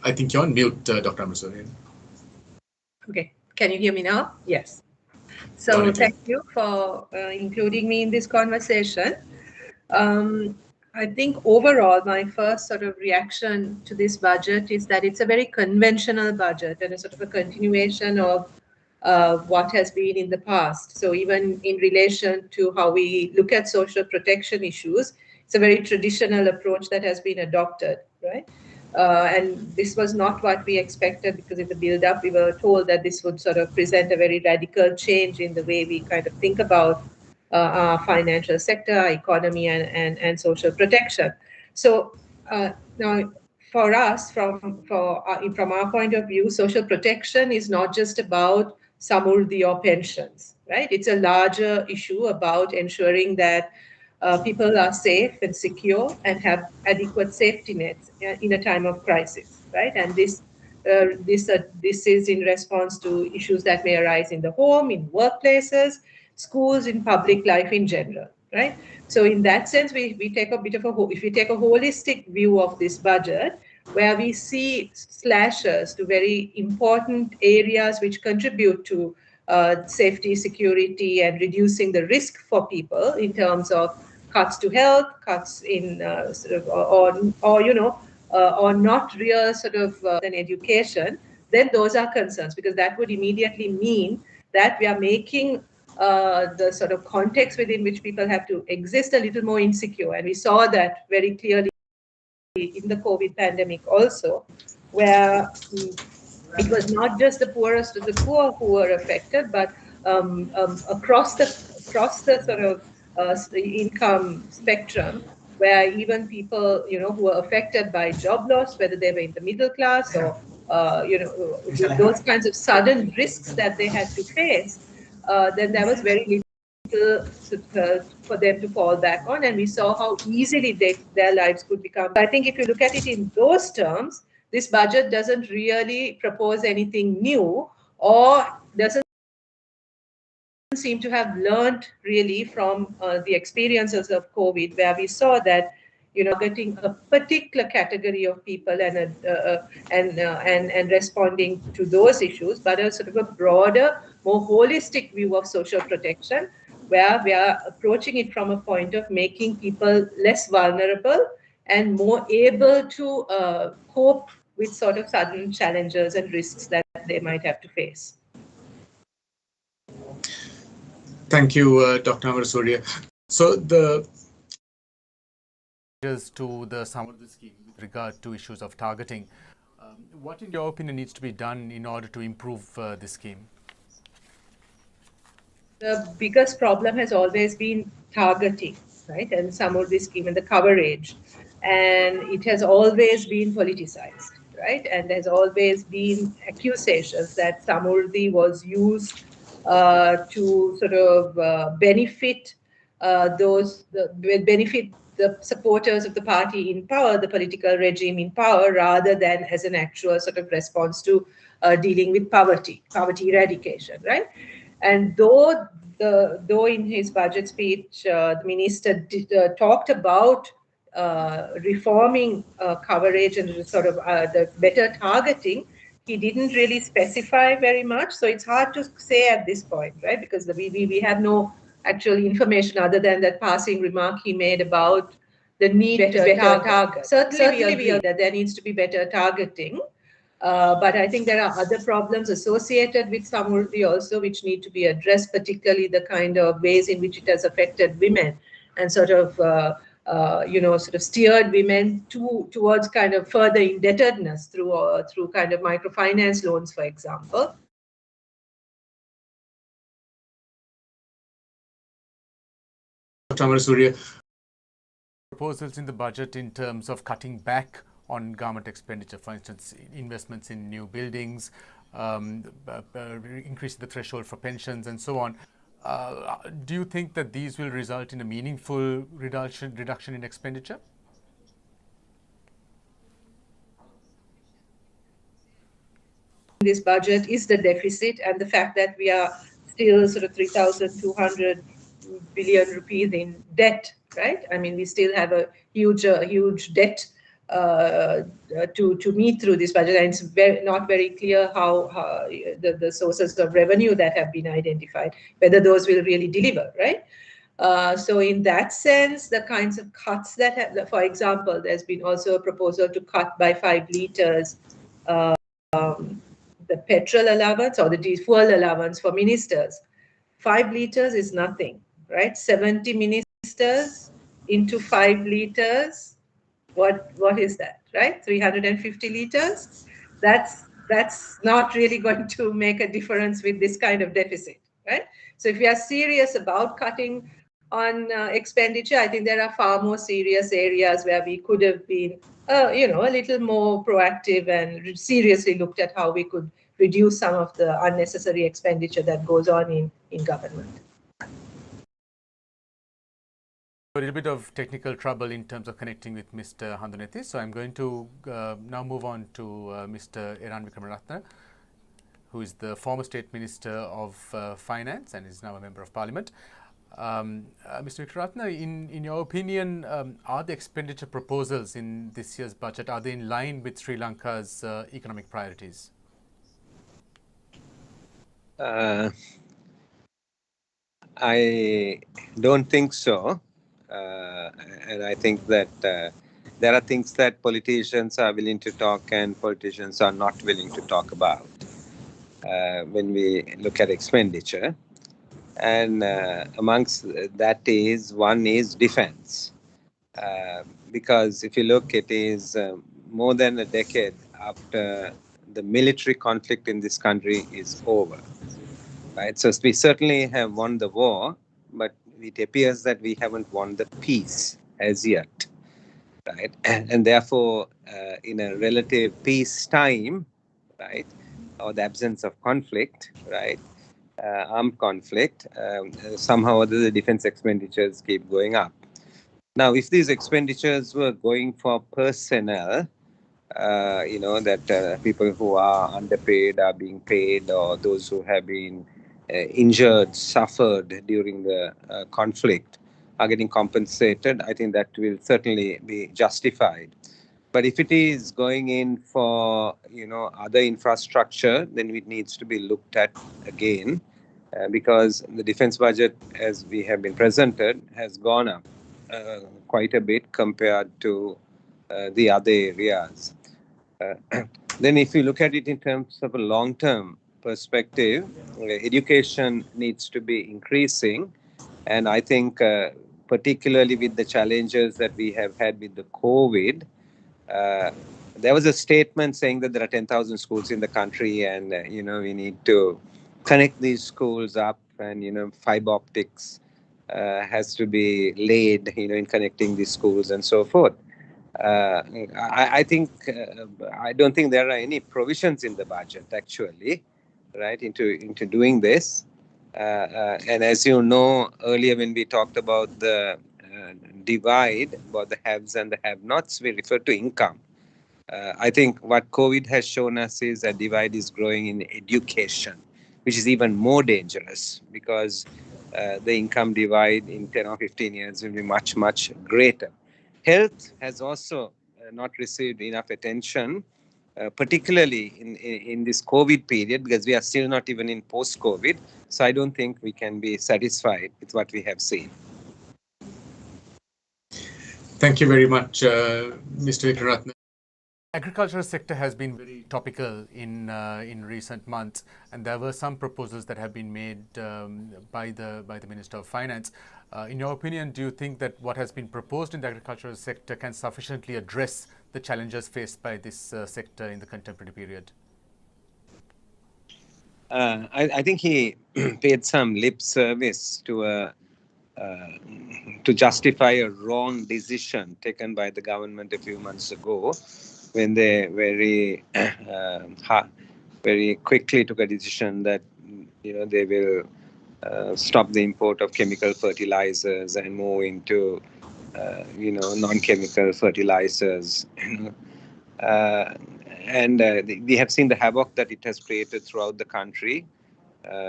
I think you're on mute, Dr. Amarasuriya. Okay, can you hear me now? Yes. So thank you for including me in this conversation. I think overall, my first sort of reaction to this budget is that it's a very conventional budget and a sort of a continuation of what has been in the past. So even in relation to how we look at social protection issues, it's a very traditional approach that has been adopted, right? And this was not what we expected, because in the build-up, we were told that this would sort of present a very radical change in the way we kind of think about our financial sector, our economy, and social protection. So now, for us, from our point of view, social protection is not just about samurdhi or pensions, right? It's a larger issue about ensuring that people are safe and secure and have adequate safety nets in a time of crisis, right? And this is in response to issues that may arise in the home, in workplaces, schools, in public life in general, right? So in that sense, we take a bit of if we take a holistic view of this budget, where we see slashes to very important areas which contribute to safety, security, and reducing the risk for people in terms of cuts to health, cuts in or not real sort of an education, then those are concerns, because that would immediately mean that we are making the sort of context within which people have to exist a little more insecure. And we saw that very clearly in the COVID pandemic also, where it was not just the poorest of the poor who were affected, but across the sort of income spectrum, where even people, who were affected by job loss, whether they were in the middle class or, those kinds of sudden risks that they had to face, then there was very little for them to fall back on. And we saw how easily their lives could become. I think if you look at it in those terms, this budget doesn't really propose anything new, or doesn't seem to have learned really from the experiences of COVID, where we saw that getting a particular category of people and responding to those issues, but a sort of a broader, more holistic view of social protection, where we are approaching it from a point of making people less vulnerable and more able to cope with sort of sudden challenges and risks that they might have to face. Thank you, Dr. Amarasuriya. So the to the Samurdhi scheme with regard to issues of targeting, what in your opinion needs to be done in order to improve this scheme? The biggest problem has always been targeting, right? And Samurdhi scheme and the coverage. And it has always been politicized, right? And there's always been accusations that Samurdhi was used to sort of benefit the supporters of the party in power, the political regime in power, rather than as an actual sort of response to dealing with poverty eradication, right? And though in his budget speech, the minister talked about reforming coverage and sort of the better targeting, he didn't really specify very much. So it's hard to say at this point, right? Because we have no actual information other than that passing remark he made about the need to better target. Certainly we agree that there needs to be better targeting. But I think there are other problems associated with Samurdhi also, which need to be addressed, particularly the kind of ways in which it has affected women and sort of, sort of steered women towards kind of further indebtedness through kind of microfinance loans, for example. Dr. Amarasuriya. Proposals in the budget in terms of cutting back on government expenditure, for instance, investments in new buildings, increasing the threshold for pensions and so on. Do you think that these will result in a meaningful reduction in expenditure? This budget is the deficit, and the fact that we are still sort of 3,200 billion rupees in debt, right? I mean, we still have a huge debt to meet through this budget, and it's not very clear how the sources of revenue that have been identified, whether those will really deliver, right? So in that sense, the kinds of cuts that have, for example, there's been also a proposal to cut by 5 liters the petrol allowance or the fuel allowance for ministers. 5 liters is nothing, right? 70 ministers into 5 liters. What is that, right? 350 liters. That's not really going to make a difference with this kind of deficit, right? So if we are serious about cutting on expenditure, I think there are far more serious areas where we could have been, a little more proactive and seriously looked at how we could reduce some of the unnecessary expenditure that goes on in government. A little bit of technical trouble in terms of connecting with Mr. Handuneti. So I'm going to now move on to Mr. Eran Wickramaratne, who is the former State Minister of Finance and is now a Member of Parliament. Mr. Vikraratne, in your opinion, are the expenditure proposals in this year's budget, are they in line with Sri Lanka's economic priorities? I don't think so. And I think that there are things that politicians are willing to talk and politicians are not willing to talk about when we look at expenditure. And amongst that is, one is defense. Because if you look, it is more than a decade after the military conflict in this country is over. Right? So we certainly have won the war, but it appears that we haven't won the peace as yet. Right? And therefore, in a relative peace time, right, or the absence of conflict, right, armed conflict, somehow or other the defense expenditures keep going up. Now, if these expenditures were going for personnel, that people who are underpaid are being paid, or those who have been injured, suffered during the conflict are getting compensated, I think that will certainly be justified. But if it is going in for, other infrastructure, then it needs to be looked at again, because the defense budget, as we have been presented, has gone up quite a bit compared to the other areas. Then if you look at it in terms of a long-term perspective, education needs to be increasing. And I think particularly with the challenges that we have had with the COVID, there was a statement saying that there are 10,000 schools in the country and, we need to connect these schools up and, fiber optics has to be laid, in connecting these schools and so forth. I don't think there are any provisions in the budget actually, right, into doing this. And as you know, earlier when we talked about the divide, about the haves and the have-nots, we referred to income. I think what COVID has shown us is that divide is growing in education, which is even more dangerous because the income divide in 10 or 15 years will be much, much greater. Health has also not received enough attention, particularly in this COVID period, because we are still not even in post-COVID. So I don't think we can be satisfied with what we have seen. Thank you very much, Mr. Vikraratne. Agricultural sector has been very topical in recent months, and there were some proposals that have been made by the Minister of Finance. In your opinion, do you think that what has been proposed in the agricultural sector can sufficiently address the challenges faced by this sector in the contemporary period? I think he paid some lip service to justify a wrong decision taken by the government a few months ago, when they very quickly took a decision that they will stop the import of chemical fertilizers and move into non-chemical fertilizers. And we have seen the havoc that it has created throughout the country,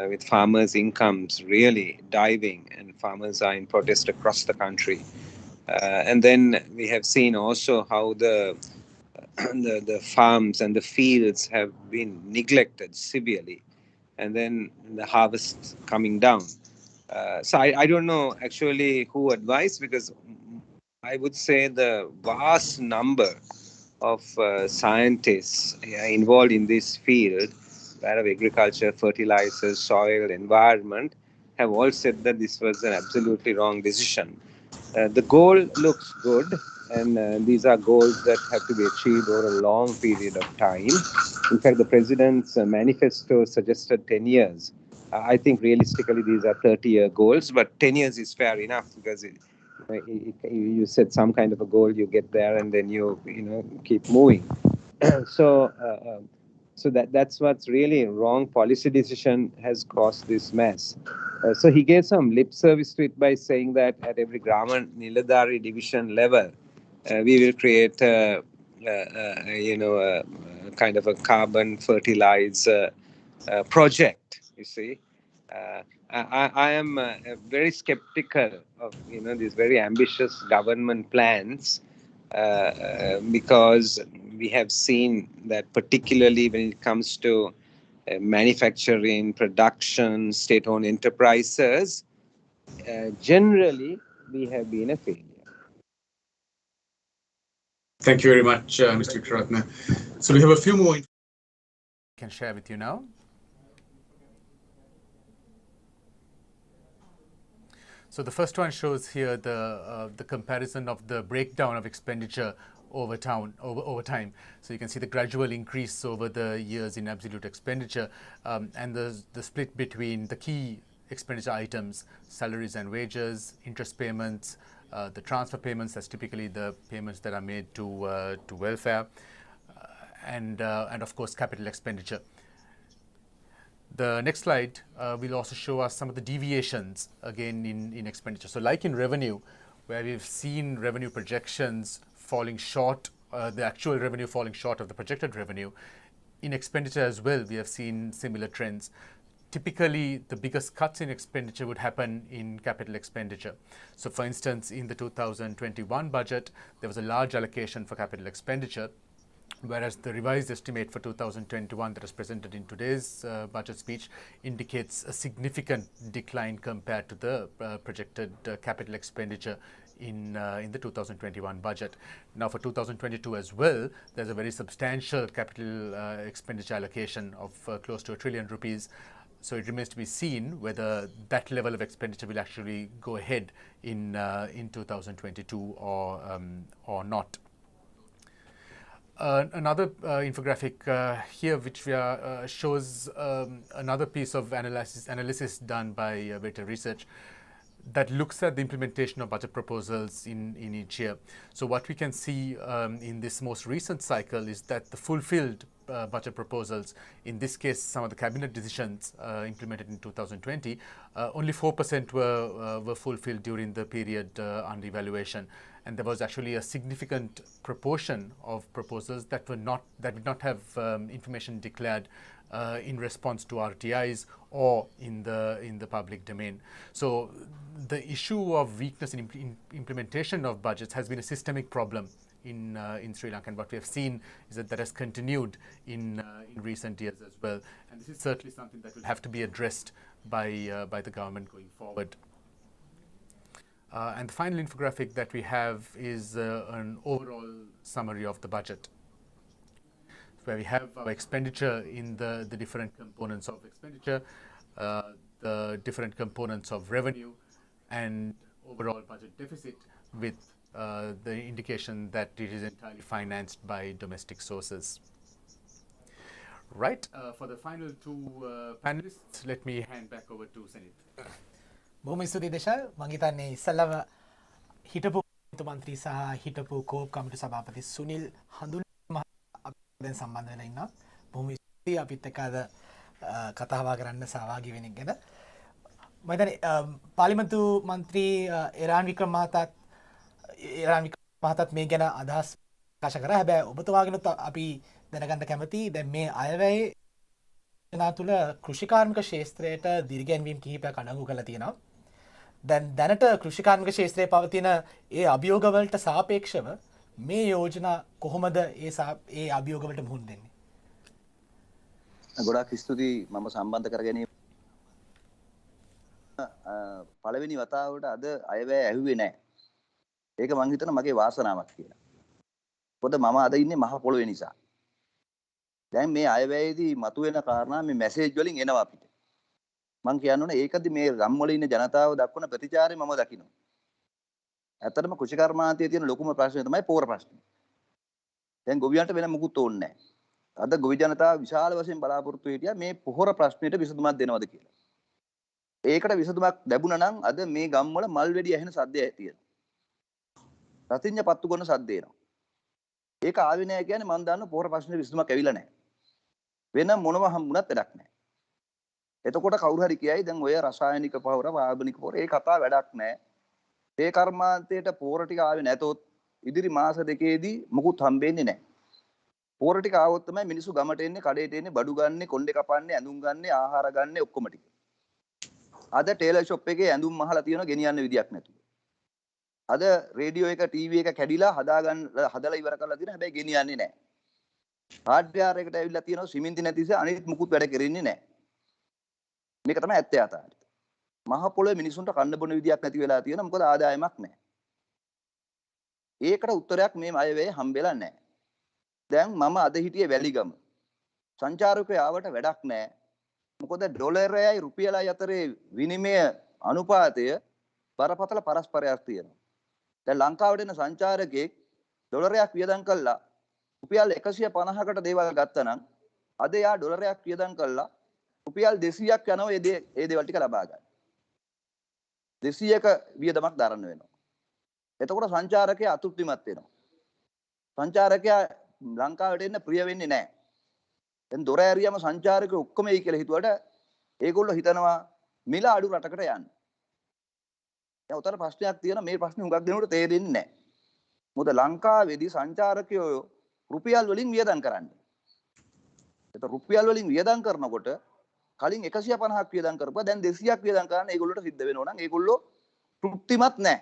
with farmers' incomes really diving, and farmers are in protest across the country. And then we have seen also how the farms and the fields have been neglected severely, and then the harvest coming down. So I don't know actually who advised, because I would say the vast number of scientists involved in this field, that of agriculture, fertilizers, soil, environment, have all said that this was an absolutely wrong decision. The goal looks good, and these are goals that have to be achieved over a long period of time. In fact, the president's manifesto suggested 10 years. I think realistically these are 30-year goals, but 10 years is fair enough, because you set some kind of a goal, you get there, and then you keep moving. So that's what's really wrong. Policy decision has caused this mess. So he gave some lip service to it by saying that at every Grama Niladhari division level, we will create a kind of a carbon fertilizer project, you see. I am very skeptical of these very ambitious government plans because we have seen that particularly when it comes to manufacturing, production, state-owned enterprises, generally we have been a failure. Thank you very much, Mr. Ratna. So we have a few more. I can share with you now. So the first one shows here the comparison of the breakdown of expenditure over time. So you can see the gradual increase over the years in absolute expenditure, and the split between the key expenditure items: salaries and wages, interest payments, the transfer payments, that's typically the payments that are made to welfare, and of course capital expenditure. The next slide will also show us some of the deviations again in expenditure. So like in revenue, where we've seen revenue projections falling short, the actual revenue falling short of the projected revenue, in expenditure as well we have seen similar trends. Typically, the biggest cuts in expenditure would happen in capital expenditure. So for instance, in the 2021 budget, there was a large allocation for capital expenditure, whereas the revised estimate for 2021 that is presented in today's budget speech indicates a significant decline compared to the projected capital expenditure in the 2021 budget. Now for 2022 as well, there's a very substantial capital expenditure allocation of close to R1 trillion. So it remains to be seen whether that level of expenditure will actually go ahead in 2022 or not. Another infographic here, which shows another piece of analysis done by Verité Research that looks at the implementation of budget proposals in each year. So what we can see in this most recent cycle is that the fulfilled budget proposals, in this case some of the cabinet decisions implemented in 2020, only 4% were fulfilled during the period under evaluation. And there was actually a significant proportion of proposals that did not have information declared in response to RTIs or in the public domain. So the issue of weakness in implementation of budgets has been a systemic problem in Sri Lanka, and what we have seen is that has continued in recent years as well. And this is certainly something that will have to be addressed by the government going forward. And the final infographic that we have is an overall summary of the budget, where we have our expenditure in the different components of expenditure, the different components of revenue, and overall budget deficit, with the indication that it is entirely financed by domestic sources. Right, for the final two panelists, let me hand back over to Senith. බොහොම ස්තුතියි දේශල්. මම හිතන්නේ ඉස්සල්ලාම හිටපු මන්ත්‍රී සහ හිටපු COPE කමිටු සභාපති සුනිල් හඳුල් මහතා දැන් සම්බන්ධ වෙලා ඉන්නවා. බොහොම ස්තුතියි අපිත් එක්ක අද කතාව කරන්න සහභාගී වෙන එක ගැන. මම හිතන්නේ පාර්ලිමේන්තු මන්ත්‍රී එරාන් වික්‍රම මහතාත් මේ ගැන අදහස් ප්‍රකාශ කරා. හැබැයි ඔබතුමාගෙනුත් අපි දැනගන්න කැමතියි දැන් මේ අයවැය තුළ කෘෂිකාර්මික ක්ෂේත්‍රයට දිරිගැන්වීම් කිහිපයක් අඩංගු කරලා තියෙනවා. දැනට කෘෂිකාර්මික ක්ෂේත්‍රයේ පවතින ඒ අභියෝගවලට සාපේක්ෂව මේ යෝජනා කොහොමද ඒ අභියෝගවලට මුහුණ දෙන්නේ? ගොඩාක් ස්තුතියි මම සම්බන්ධ කර ගැනීම. පළවෙනි වතාවට අද අයවැය ඇහුවේ නැහැ. ඒක මං හිතන මගේ වාසනාවක් කියලා. මොකද මම අද ඉන්නේ මහ පොළොවේ නිසා. දැන් මේ අයවැයේදී මතුවෙන කාරණා මේ මැසේජ් වලින් එනවා අපිට. මං කියන්න ඕනේ ඒකදී මේ ගම්වල ඉන්න ජනතාව දක්වන ප්‍රතිචාරය මම දකිනවා. ඇත්තටම කෘෂි කර්මාන්තයේ තියෙන ලොකුම ප්‍රශ්නේ තමයි පෝර ප්‍රශ්නේ. දැන් ගොවියන්ට වෙන මුකුත් ඕනේ නැහැ. අද ගොවි ජනතාව විශාල වශයෙන් බලාපොරොත්තු හිටියා මේ පොහොර ප්‍රශ්නෙට විසඳුමක් දෙනවද කියලා. ඒකට විසඳුමක් ලැබුණා නම් අද මේ ගම්වල මල් වෙඩි ඇහෙන සද්දය තියෙනවා. රතිඤ්ඤ පත්තු කරන සද්ද එනවා. ඒක ආවේ නැහැ කියන්නේ මම දන්න පොහොර ප්‍රශ්නෙට විසඳුමක් ඇවිල්ලා නැහැ. වෙන මොනව හම්බුණත් වැඩක් නැහැ. එතකොට කවුරු හරි කියයි දැන් ඔය රසායනික පොහොර ආධුනික පොහොර ඒ කතාව වැඩක් නැහැ. ඒ කර්මාන්තයට පොහොර ටික ආවේ නැතොත් ඉදිරි මාස දෙකේදී මුකුත් හම්බෙන්නේ නැහැ. පොහොර ටික ආවොත් තමයි මිනිස්සු ගමට එන්නේ, කඩේට එන්නේ, බඩු ගන්නෙ, කොණ්ඩේ කපන්නේ, ඇඳුම් ගන්නෙ, ආහාර ගන්නෙ ඔක්කොම ටික. අද ටේලර් ෂොප් එකේ ඇඳුම් මහලා තියෙන ගෙනියන්න විදියක් නැතුව. අද රේඩියෝ එක ටීවී එක කැඩිලා හදලා ඉවර කරලා තියෙන හැබැයි ගෙනියන්නේ නැහැ. හાર્ඩ්වෙයාර් එකට ඇවිල්ලා තියෙනවා සිමෙන්ති නැති නිසා අනිත් මුකුත් වැඩ කරන්නේ නැහැ. මේක තමයි ඇත්ත යථාර්ථය. මහ පොළොවේ මිනිසුන්ට කන්න බොන විදියක් නැති වෙලා තියෙනවා මොකද ආදායමක් නැහැ. ඒකට උත්තරයක් මේ අයවැය හම්බෙලා නැහැ. දැන් මම අද හිටියේ වැලිගම. සංචාරකයෝ ආවට වැඩක් නැහැ. මොකද ඩොලරයයි රුපියලයි අතරේ විනිමය අනුපාතය බරපතල පරස්පරයක් තියෙනවා. දැන් ලංකාවට එන සංචාරකයෙක් ඩොලරයක් වියදම් කළා රුපියල් 150කට දේවල් ගත්තා නම් අද යා ඩොලරයක් වියදම් කළා රුපියල් 200ක් යනවා ඒ දේවල් ටික ලබා ගන්න. 200ක වියදමක් දරන්න වෙනවා. එතකොට සංචාරකයා අතෘප්තිමත් වෙනවා. සංචාරකයා ලංකාවට එන්න ප්‍රිය වෙන්නේ නැහැ. දැන් දොර ඇරියම සංචාරකයෝ ඔක්කොම එයි කියලා හිතුවට ඒගොල්ලෝ හිතනවා මිල අඩු රටකට යන්න. දැන් උතර ප්‍රශ්නයක් තියෙනවා මේ ප්‍රශ්නේ හුඟක් දෙනෙකුට තේරෙන්නේ නැහැ. මොකද ලංකාවේදී සංචාරකයෝ රුපියල් වලින් වියදම් කරන්නේ. ඒත් රුපියල් වලින් වියදම් කරනකොට කලින් 150ක් වියදම් කරපුවා දැන් 200ක් වියදම් කරන්න ඒගොල්ලෝට සිද්ධ වෙනවා නම් ඒගොල්ලෝ තෘප්තිමත් නැහැ.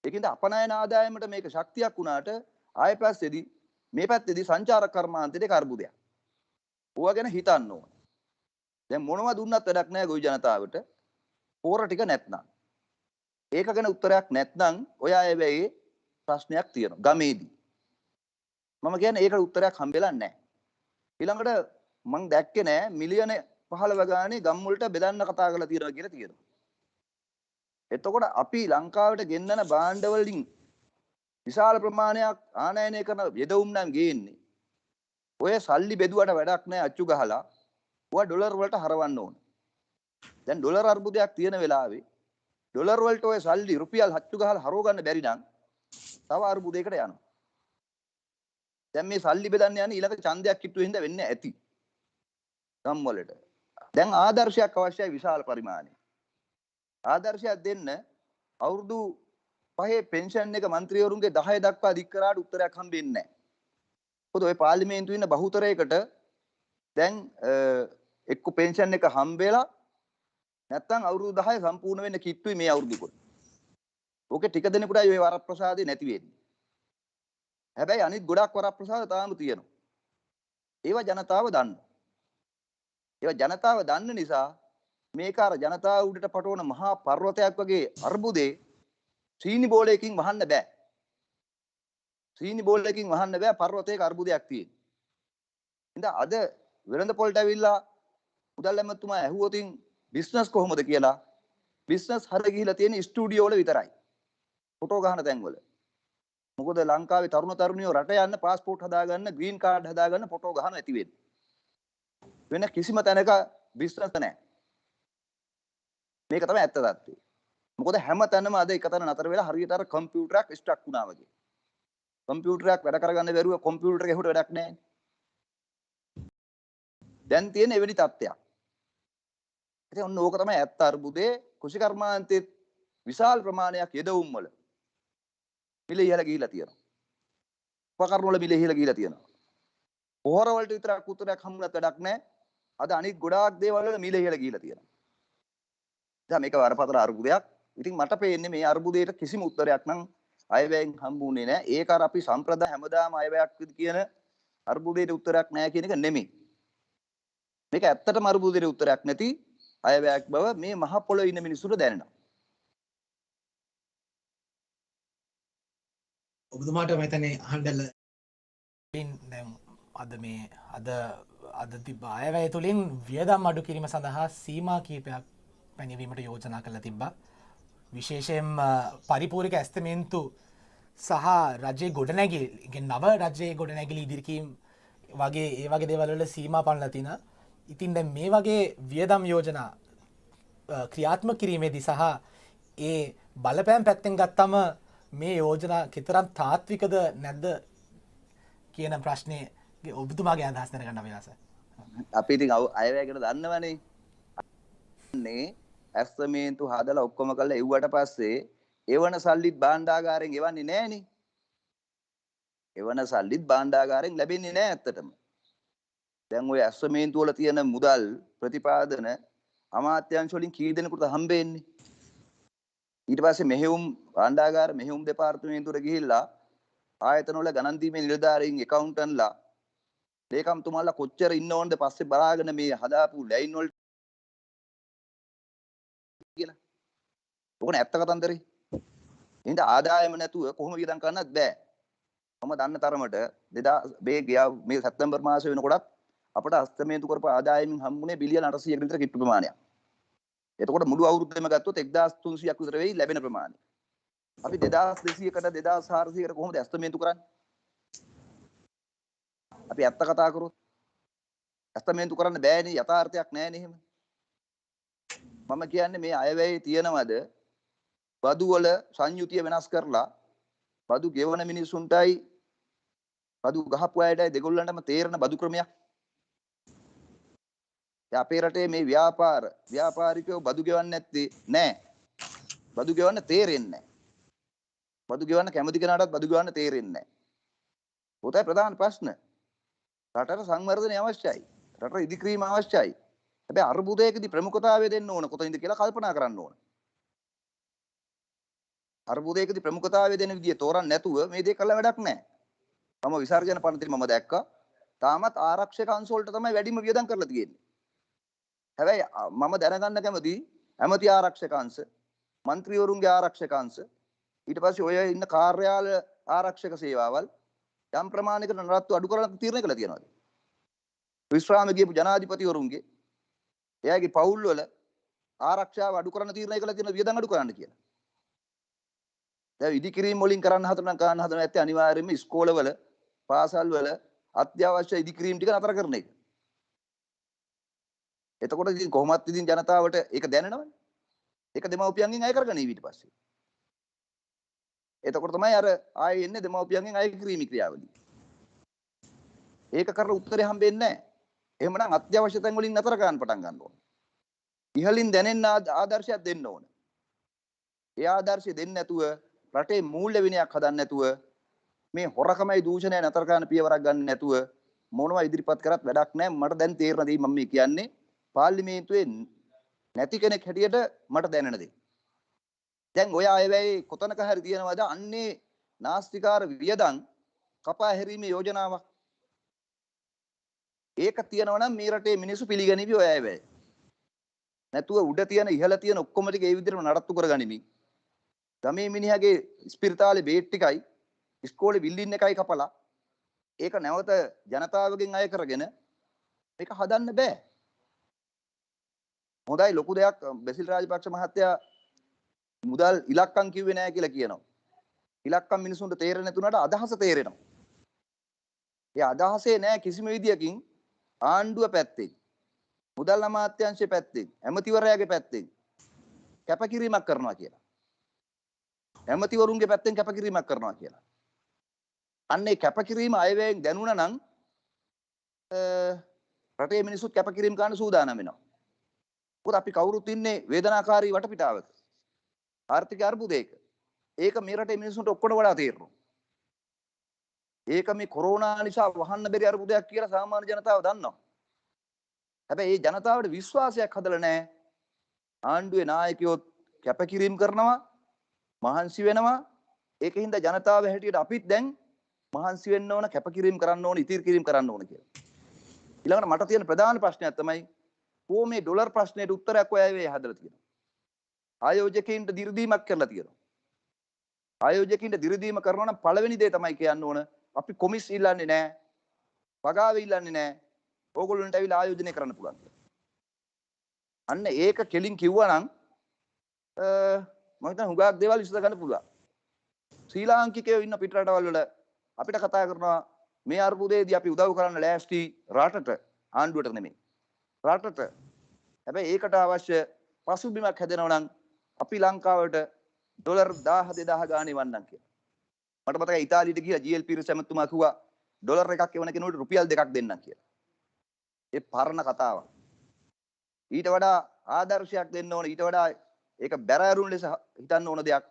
ඒකින්ද අපනයන ආදායමට මේක ශක්තියක් වුණාට ආයෙ පස්සේදී මේ පැත්තේදී සංචාරක කර්මාන්තයේ කරබුදයක්. ඕවා ගැන හිතන්න ඕන. දැන් මොනවා දුන්නත් වැඩක් නැහැ ගොවි ජනතාවට. පෝර ටික නැත්නම්. ඒක ගැන උත්තරයක් නැත්නම් ඔය අය වෙයි ප්‍රශ්නයක් තියෙනවා ගමේදී. මම කියන්නේ ඒකට උත්තරයක් හම්බෙලා නැහැ. ඊළඟට මම දැක්කේ නැහැ මිලියන 15 ගානේ ගම් වලට බෙදන්න කතා කරලා තියෙනවා කියලා තියෙනවා. එතකොට අපි ලංකාවට ගෙන්නන භාණ්ඩ වලින් විශාල ප්‍රමාණයක් ආනයනය කරන යෙදවුම් නම් ගේන්නේ. ඔය සල්ලි බෙදුවට වැඩක් නැහැ අච්චු ගහලා. ඔය ඩොලර් වලට හරවන්න ඕන. දැන් ඩොලර් අර්බුදයක් තියෙන වෙලාවේ ඩොලර් වලට ඔය සල්ලි රුපියල් අච්චු ගහලා හරව ගන්න බැරි නම් තව අර්බුදයකට යනවා. දැන් මේ සල්ලි බෙදන්න යන්නේ ඊළඟ ඡන්දයක් කිට්ටු වෙන්න වෙන්නේ ඇති. ගම් වලට. දැන් ආදර්ශයක් අවශ්‍යයි විශාල පරිමාණයක්. ආදර්ශයක් දෙන්න අවුරුදු 5 පෙන්ෂන් එක മന്ത്രിවරුන්ගේ 10 දක්වා දික් කරාට උත්තරයක් හම්බෙන්නේ නැහැ. මොකද ඔය පාර්ලිමේන්තුවේ ඉන්න බහුතරයකට දැන් එක්ක පෙන්ෂන් එක හම්බෙලා නැත්තම් අවුරුදු 10 සම්පූර්ණ වෙන්න කිට්ටුයි මේ අවුරුදු කොට. ඕකේ ටික දෙනෙකුටයි ඔය වරප්‍රසාදේ නැති වෙන්නේ. හැබැයි අනිත් ගොඩක් වරප්‍රසාද තාම තියෙනවා. ඒවා ජනතාව දන්නවා. ඒවා ජනතාව දන්න නිසා මේක අර ජනතාව උඩට පටවන මහා පර්වතයක් වගේ අර්බුදේ සීනි බෝලයකින් වහන්න බෑ. සීනි බෝලයකින් වහන්න බෑ පර්වතයක අර්බුදයක් තියෙන. ඉතින් අද වෙළඳ පොළට ඇවිල්ලා මුදල් ඇමතුමා ඇහුවොතින් බිස්නස් කොහොමද කියලා බිස්නස් හරිය ගිහිලා තියෙන ස්ටුඩියෝ වල විතරයි. ෆොටෝ ගහන තැන් වල. මොකද ලංකාවේ තරුණ තරුණියෝ රට යන්න પાස්පෝර්ට් හදාගන්න ග්‍රීන් කාඩ් හදාගන්න ෆොටෝ ගහන ඇති වෙන්නේ. වෙන කිසිම තැනක බිස්නස් නැහැ. මේක තමයි ඇත්ත තත්ත්වය. මොකද හැම තැනම අද එක තැන නතර වෙලා හරියට අර කම්පියුටරයක් ස්ටක් වුණා වගේ. කම්පියුටරයක් වැඩ කරගන්න බැරුව කම්පියුටර් එකේ හොට වැඩක් නැහැ. දැන් තියෙන එවැනි තත්ත්වයක්. ඉතින් ඔන්න ඕක තමයි ඇත්ත අර්බුදේ කුෂිකර්මාන්තයේ විශාල ප්‍රමාණයක් යෙදවුම් වල මිල ඉහළ ගිහිලා තියෙනවා. උපකරණ වල මිල ඉහළ ගිහිලා තියෙනවා. පොහොර වලට විතරක් උත්තරයක් හම්බුනත් වැඩක් නැහැ. අද අනිත් ගොඩාක් දේවල් වල මිල ඉහළ ගිහිලා තියෙනවා. දැන් මේක වරපතල අර්බුදයක්. ඉතින් මට පේන්නේ මේ අර්බුදයට කිසිම උත්තරයක් නම් අයවැයෙන් හම්බුනේ නැහැ. ඒක අර අපි සම්ප්‍රදාය හැමදාම අයවැයක් කියන අර්බුදයට උත්තරයක් නැහැ කියන එක නෙමෙයි. මේක ඇත්තටම අර්බුදයට උත්තරයක් නැති අයවැයක් බව මේ මහ පොළොවේ ඉන්න මිනිස්සුන්ට දැනෙනවා. ඔබතුමාට මම හිතන්නේ අහන්නදල දැන් අද මේ අද තිබ්බ අයවැය තුළින් වියදම් අඩු කිරීම සඳහා සීමා කීපයක් පැනවීමට යෝජනා කරලා තිබ්බා. විශේෂයෙන් පරිපූර්ණික ඇස්තමේන්තු සහ රජයේ ගොඩනැගිලි නව රජයේ ගොඩනැගිලි ඉදිරිකීම් වගේ ඒ වගේ දේවල් වල සීමා පනලා තිනා. ඉතින් දැන් මේ වගේ වියදම් යෝජනා ක්‍රියාත්මක කිරීමේදී සහ ඒ බලපෑම් පැත්තෙන් ගත්තම මේ යෝජනා කෙතරම් තාත්විකද නැද්ද කියන ප්‍රශ්නේ ඔබතුමාගේ අදහස් දැනගන්න අවශ්‍යයි. අපි ඉතින් අයවැය ගැන දන්නවනේ. ඇස්තමේන්තු හදලා ඔක්කොම කරලා එව්වට පස්සේ එවන සල්ලිත් භාණ්ඩාගාරයෙන් එවන්නේ නැහනේ. එවන සල්ලිත් භාණ්ඩාගාරයෙන් ලැබෙන්නේ නැහැ ඇත්තටම. දැන් ওই ඇස්තමේන්තු වල තියෙන මුදල් ප්‍රතිපාදන අමාත්‍යාංශ වලින් කී දෙනෙකුට හම්බෙන්නේ? ඊට පස්සේ මෙහෙයුම් භාණ්ඩාගාර මෙහෙයුම් දෙපාර්තමේන්තුවට ගිහිල්ලා ආයතන වල ගණන් දීමේ නිලධාරීන් එකවුන්ටන්ලා ලේකම්තුමාලා කොච්චර ඉන්න ඕනද පස්සේ බලාගෙන මේ හදාපු ලයින් වලට කියලා. ඕකනේ ඇත්ත කතන්දරේ. එහෙනම් ආදායම නැතුව කොහොම වියදම් කරන්නත් බෑ. මම දන්න තරමට 2000 මේ සැප්තැම්බර් මාසෙ වෙනකොටත් අපට අස්තමේන්තු කරපු ආදායමින් හම්බුනේ බිලියන 800ක විතර කිට්ටු ප්‍රමාණයක්. එතකොට මුළු අවුරුද්දෙම ගත්තොත් 1300ක් විතර වෙයි ලැබෙන ප්‍රමාණය. අපි 2200කට 2400කට කොහොමද අස්තමේන්තු කරන්නේ? අපි ඇත්ත කතා කරොත් අස්තමේන්තු කරන්න බෑනේ, යථාර්ථයක් නෑනේ එහෙම. මම කියන්නේ මේ අයවැයේ තියෙනවද බදු වල සංයුතිය වෙනස් කරලා බදු ගෙවන මිනිසුන්ටයි බදු ගහපු අයටයි දෙගොල්ලන්ටම තේරෙන බදු ක්‍රමයක්. අපේ රටේ මේ ව්‍යාපාරිකයෝ බදු ගෙවන්නේ නැත්තේ නෑ. බදු ගෙවන්න තේරෙන්නේ නෑ. බදු ගෙවන්න කැමති කෙනාටත් බදු ගෙවන්න තේරෙන්නේ නෑ. ඔතයි ප්‍රධාන ප්‍රශ්න. රටට සංවර්ධනය අවශ්‍යයි. රටට ඉදිකිරීම අවශ්‍යයි. හැබැයි අර්බුදයකදී ප්‍රමුඛතාවය දෙන්න ඕන කොතනින්ද කියලා කල්පනා කරන්න ඕන. අර්බුදයකදී ප්‍රමුඛතාවය දෙන විදිය තෝරන්න නැතුව මේ දේ කළ වැඩක් නැහැ. මම විසර්ජන පනතේ මම දැක්කා. තාමත් ආරක්ෂක අංශ වලට තමයි වැඩිම වියදම් කරලා තියෙන්නේ. හැබැයි මම දැනගන්න කැමති ඇමති ආරක්ෂක අංශ, മന്ത്രിවරුන්ගේ ආරක්ෂක අංශ, ඊට පස්සේ ඔය ඉන්න කාර්යාල ආරක්ෂක සේවාවල් යම් ප්‍රමාණයකට නඩත්තු අඩු කරලා තීරණය කළා තියෙනවා. විශ්‍රාම ගියපු ජනාධිපතිවරුන්ගේ එයාගේ පවුල් වල ආරක්ෂාව අඩු කරන තීරණය කළා තියෙන වියදම් අඩු කරන්න කියලා. දැන් ඉදිකිරීම වලින් කරන්න හදන නැත්නම් අනිවාර්යයෙන්ම ඉස්කෝලවල පාසල් වල අත්‍යවශ්‍ය ඉදිකිරීම ටික නතර කරන එක. එතකොට ඉතින් කොහොමත් ඉතින් ජනතාවට ඒක දැනෙනවනේ. ඒක දෙමව්පියන්ගෙන් අය කරගන්න ඊට පස්සේ. එතකොට තමයි අර ආයේ එන්නේ දෙමව්පියන්ගෙන් අය කිරීමේ ක්‍රියාවලිය. ඒක කරලා උත්තරේ හම්බෙන්නේ නැහැ. එහෙමනම් අත්‍යවශ්‍ය තැන් වලින් නතර කරන්න පටන් ගන්න ඕන. ඉහලින් දැනෙන්න ආදර්ශයක් දෙන්න ඕන. ඒ ආදර්ශය දෙන්නේ නැතුව රටේ මූල්‍ය විනයක් හදන්න නැතුව මේ හොරකමයි දූෂණය නතර කරන්න පියවරක් ගන්න නැතුව මොනවා ඉදිරිපත් කරත් වැඩක් නැහැ. මට දැන් තේරෙන දේ මම මේ කියන්නේ පාර්ලිමේන්තුවේ නැති කෙනෙක් හැටියට මට දැනෙන දේ. දැන් ඔය අයවැයේ කොතනක හරි තියෙනවද අන්නේ නාස්තිකාර වියදම් කපා හැරීමේ යෝජනාවක්? ඒක තියෙනවා නම් මේ රටේ මිනිස්සු පිළිගනිවි ඔය අයවැය. නැතුව උඩ තියෙන ඉහළ තියෙන ඔක්කොම ටික ඒ විදිහටම නඩත්තු කරගනිමින් ගමේ මිනිහාගේ ස්පිරිතාලේ බේට් ටිකයි ඉස්කෝලේ බිල්ඩින් එකයි කපලා ඒක නැවත ජනතාවගෙන් අය කරගෙන මේක හදන්න බෑ. හොඳයි ලොකු දෙයක් බෙසිල් රාජපක්ෂ මහත්තයා මුදල් ඉලක්කම් කිව්වේ නෑ කියලා කියනවා. ඉලක්කම් මිනිසුන්ට තේරෙන්නේ නැතුණාට අදහස තේරෙනවා. ඒ අදහසේ නෑ කිසිම විදියකින් ආණ්ඩුව පැත්තෙන් මුදල් අමාත්‍යාංශයේ පැත්තෙන් ඇමතිවරයාගේ පැත්තෙන් කැපකිරීමක් කරනවා කියලා. ඇමතිවරුන්ගේ පැත්තෙන් කැපකිරීමක් කරනවා කියලා. අන්නේ කැපකිරීම අයවැයෙන් දැනුණා නම් රටේ මිනිස්සුත් කැපකිරීම ගන්න සූදානම් වෙනවා. මොකද අපි කවුරුත් ඉන්නේ වේදනාකාරී වටපිටාවක. ආර්ථික අර්බුදයක. ඒක මේ රටේ මිනිස්සුන්ට ඔක්කොට වඩා තේරෙනවා. ඒක මේ කොරෝනා නිසා වහන්න බැරි අර්බුදයක් කියලා සාමාන්‍ය ජනතාව දන්නවා. හැබැයි මේ ජනතාවට විශ්වාසයක් හදලා නැහැ. ආණ්ඩුවේ නායකයෝ කැපකිරීම කරනවා, මහන්සි වෙනවා. ඒකින්ද ජනතාව හැටියට අපිත් දැන් මහන්සි වෙන්න ඕන, කැපකිරීම කරන්න ඕන, ඉතිරි කිරීම කරන්න ඕන කියලා. ඊළඟට මට තියෙන ප්‍රධාන ප්‍රශ්නයක් තමයි කොහොම මේ ඩොලර් ප්‍රශ්නෙට උත්තරයක් ඔය ඇවේ හදලා තියෙනවා. ආයෝජකයින්ට දිරිදීමක් කරලා තියෙනවා. ආයෝජකයින්ට දිරිදීම කරනවා නම් පළවෙනි දේ තමයි කියන්න ඕන අපි කොමිස් ඉල්ලන්නේ නැහැ. වගාව ඉල්ලන්නේ නැහැ. ඕගොල්ලන්ට ඇවිල්ලා ආයෝජනය කරන්න පුළුවන් කියලා. අන්න ඒක කෙලින් කිව්වා නම් මම හිතන හුඟක් දේවල් විසඳ ගන්න පුළුවන්. ශ්‍රී ලාංකිකයෝ ඉන්න පිටරටවල් වල අපිට කතා කරනවා මේ අර්බුදයේදී අපි උදව් කරන්න ලෑස්ති රටට, ආණ්ඩුවට නෙමෙයි. රටට. හැබැයි ඒකට අවශ්‍ය පසුබිමක් හැදෙනවා නම් අපි ලංකාවට ඩොලර් 1000 2000 ගානේ වන්නම් කියලා. මට මතකයි ඉතාලියට ගිහලා GLP රැමතුමා කිව්වා ඩොලර් එකක් එවන කෙනෙකුට රුපියල් 2ක් දෙන්නම් කියලා. ඒ පරණ කතාවක්. ඊට වඩා ආදර්ශයක් දෙන්න ඕන, ඊට වඩා ඒක බැරෑරුම් ලෙස හිතන්න ඕන දෙයක්.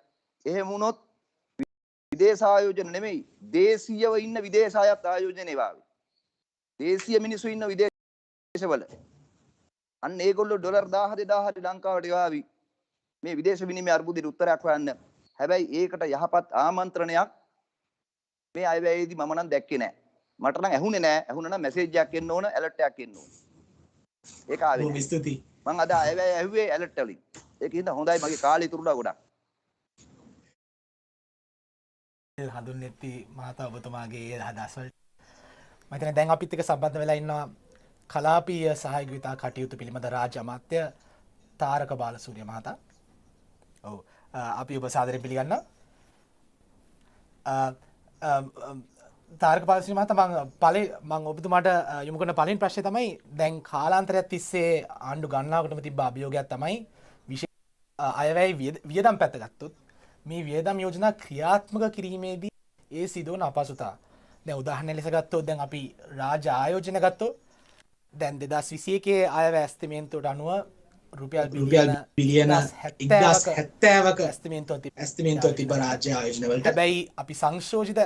එහෙම වුණොත් විදේශ ආයෝජන නෙමෙයි, දේශීයව ඉන්න විදේශ අයත් ආයෝජනේ වාවේ. දේශීය මිනිස්සු ඉන්න විදේශවල අන්න ඒගොල්ලෝ ඩොලර් 10,000 හරි ලංකාවට යාවි. මේ විදේශ විනිමය අර්බුදයට උත්තරයක් හොයන්න. හැබැයි ඒකට යහපත් ආමන්ත්‍රණයක් මේ අයවැයේදී මම නම් දැක්කේ නැහැ. මට නම් ඇහුනේ නැහැ. ඇහුණා නම් මැසේජ් එකක් එන්න ඕන, ඇලර්ට් එකක් එන්න ඕන. ඒක ආවේ නැහැ. ස්තුතියි. මම අද අයවැය ඇහුවේ ඇලර්ට් වලින්. ඒක හින්දා හොඳයි මගේ කාලේ ඉතුරුලා ගොඩක්. හඳුන්නෙත්ති මහතා ඔබතුමාගේ අදහස් වලට. මම හිතන්නේ දැන් අපිත් එක්ක සම්බන්ධ වෙලා ඉන්නවා කලාපීය සහයෝගිතා කටයුතු පිළිබඳ රාජ්‍ය අමාත්‍ය තාරක බාලසූරිය මහතා. ඔව් අපි ඔබ සාදරයෙන් පිළිගන්නවා. තාරක බාලසූරිය මහතා මම ඔබතුමාට යොමු කරන පළවෙනි ප්‍රශ්නේ තමයි දැන් කාලාන්තරයක් තිස්සේ ආණ්ඩු ගණනාවකටම තිබ්බ අභියෝගයක් තමයි අයවැය වියදම් පැත්ත ගත්තොත් මේ වියදම් යෝජනා ක්‍රියාත්මක කිරීමේදී ඒ සිදුවන අපහසුතා. දැන් උදාහරණ ලෙස ගත්තොත් දැන් අපි රාජ්‍ය ආයෝජන ගත්තොත් දැන් 2021 අයවැය ඇස්තිමේන්තුවට අනුව රුපියල් බිලියන 70ක ඇස්තිමේන්තුව තිබ්බ රාජ්‍ය ආයෝජන වලට. හැබැයි අපි සංශෝධිත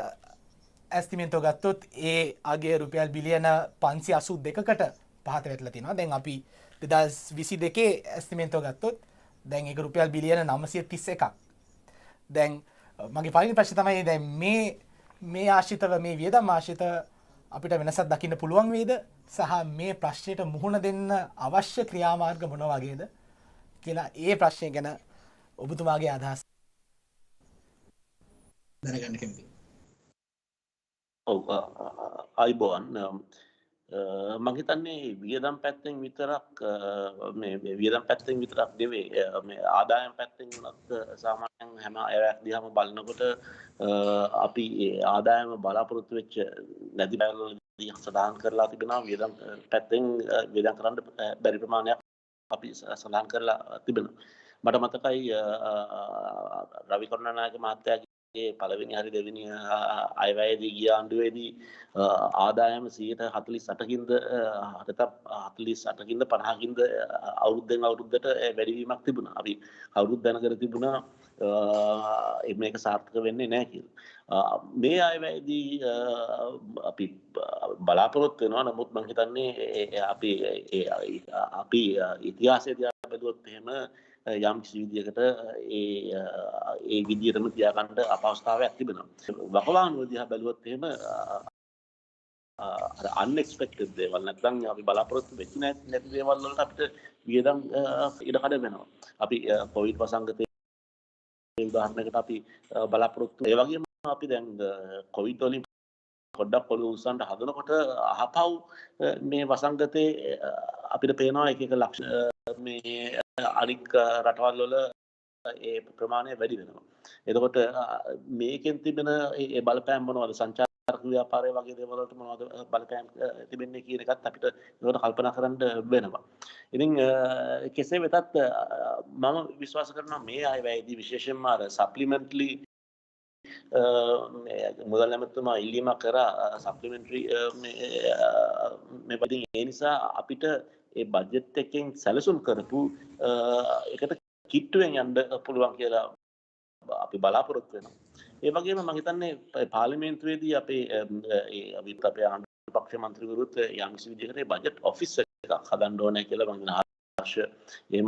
ඇස්තිමේන්තුව ගත්තොත් ඒ අගේ රුපියල් බිලියන 582කට පහත වැටලා තිනවා. දැන් අපි 2022 ඇස්තිමේන්තුව ගත්තොත් දැන් ඒක රුපියල් බිලියන 931ක්. දැන් මගේ පළවෙනි ප්‍රශ්නේ තමයි දැන් මේ ආශ්‍රිතව මේ වියදම් ආශ්‍රිත අපිට වෙනසක් දකින්න පුළුවන් වේද සහ මේ ප්‍රශ්නයට මුහුණ දෙන්න අවශ්‍ය ක්‍රියාමාර්ග මොන වගේද කියලා ඒ ප්‍රශ්නය ගැන ඔබතුමාගේ අදහස් දැනගන්න කැමතියි. ඔව් අයිබෝන් මම හිතන්නේ වියදම් පැත්තෙන් විතරක් මේ වියදම් පැත්තෙන් විතරක් නෙවෙයි මේ ආදායම් පැත්තෙන් උනත් සාමාන්‍යයෙන් හැම අයවැයක් දිහාම බලනකොට අපි ආදායම බලාපොරොත්තු වෙච්ච නැති බැලවලදී සඳහන් කරලා තිබෙනවා වියදම් පැත්තෙන් වියදම් කරන්න බැරි ප්‍රමාණයක් අපි සඳහන් කරලා තිබෙනවා. මට මතකයි රවි කරුණානායක මහත්තයාගේ පළවෙනි හරි දෙවෙනි අයවැයේදී ගිය ආණ්ඩුවේදී ආදායම 48%කින්ද 48%කින්ද 50කින්ද අවුරුද්දෙන් අවුරුද්දට වැඩිවීමක් තිබුණා. අපි කවුරුත් දැනගෙන තිබුණා මේක සාර්ථක වෙන්නේ නැහැ කියලා. මේ අයවැයේදී අපි බලාපොරොත්තු වෙනවා. නමුත් මම හිතන්නේ අපි ඉතිහාසයේදී බැලුවොත් එහෙම යම් කිසි විදියකට ඒ විදියටම තියාගන්න අපහසුතාවයක් තිබෙනවා. වකවානුව දිහා බැලුවොත් එහෙම unexpected දේවල් නැත්නම් අපි බලාපොරොත්තු වෙච්ච නැති දේවල් වලට අපිට වියදම් ඉඩ කඩ වෙනවා. අපි කොවිඩ් වසංගතයේ උදාහරණයකට අපි බලාපොරොත්තු ඒ වගේම අපි දැන් කොවිඩ් වලින් පොඩ්ඩක් පොළොව උස්සන්න හදනකොට අහපව් මේ වසංගතේ අපිට පේනවා එක එක ලක්ෂණ මේ අනික් රටවල් වල ඒ ප්‍රමාණය වැඩි වෙනවා. එතකොට මේකෙන් තිබෙන ඒ බලපෑම් මොනවද සංචාරක ව්‍යාපාරය වගේ දේවල් වලට මොනවද බලපෑම් තිබෙන්නේ කියන එකත් අපිට ඒකට කල්පනා කරන්න වෙනවා. ඉතින් කෙසේ වෙතත් මම විශ්වාස කරනවා මේ අයවැයේදී විශේෂයෙන්ම අර සප්ලිමන්ට්ලි මුදල් ඇමතුමා ඉල්ලීමක් කරා සප්ලිමන්ටරි මේ වගේ ඒ නිසා අපිට ඒ බජට් එකෙන් සැලසුම් කරපු එකට කිට්ටුවෙන් යන්න පුළුවන් කියලා අපි බලාපොරොත්තු වෙනවා. ඒ වගේම මම හිතන්නේ පාර්ලිමේන්තුවේදී අපේ ආණ්ඩු පක්ෂ මන්ත්‍රීවරුත් යම් කිසි විදිහකට බජට් ඔෆිස් එකක් හදන්න ඕනේ කියලා මම එහෙම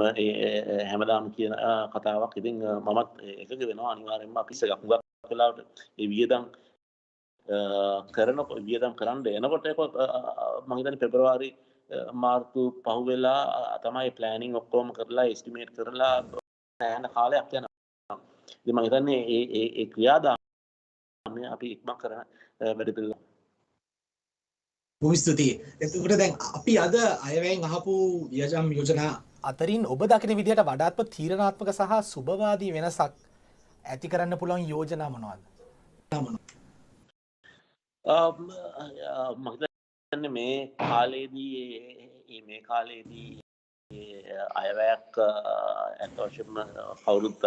හැමදාම කියන කතාවක්. ඉතින් මමත් එකග වෙනවා අනිවාර්යෙන්ම ඔෆිස් එකක් හුඟක් වෙලාවට ඒ වියදම් කරන්න එනකොට මම හිතන්නේ පෙබරවාරි මාර්තු පහුවෙලා තමයි ප්ලෑනින් ඔක්කොම කරලා එස්ටිමේට් කරලා යන කාලයක් යනවා. ඉතින් මම හිතන්නේ ඒ ක්‍රියාදාමය අපි ඉක්මන් කරන වැඩ පිළිවෙල. බොහොම ස්තුතියි. එතකොට දැන් අපි අද අයවැයෙන් අහපු වියදම් යෝජනා අතරින් ඔබ දකින විදිහට වඩාත්ම තීරණාත්මක සහ සුබවාදී වෙනසක් ඇති කරන්න පුළුවන් යෝජනා මොනවද? මම හිතන්නේ මේ කාලේදී අයවැයක් ඇත්ත වශයෙන්ම කවුරුත්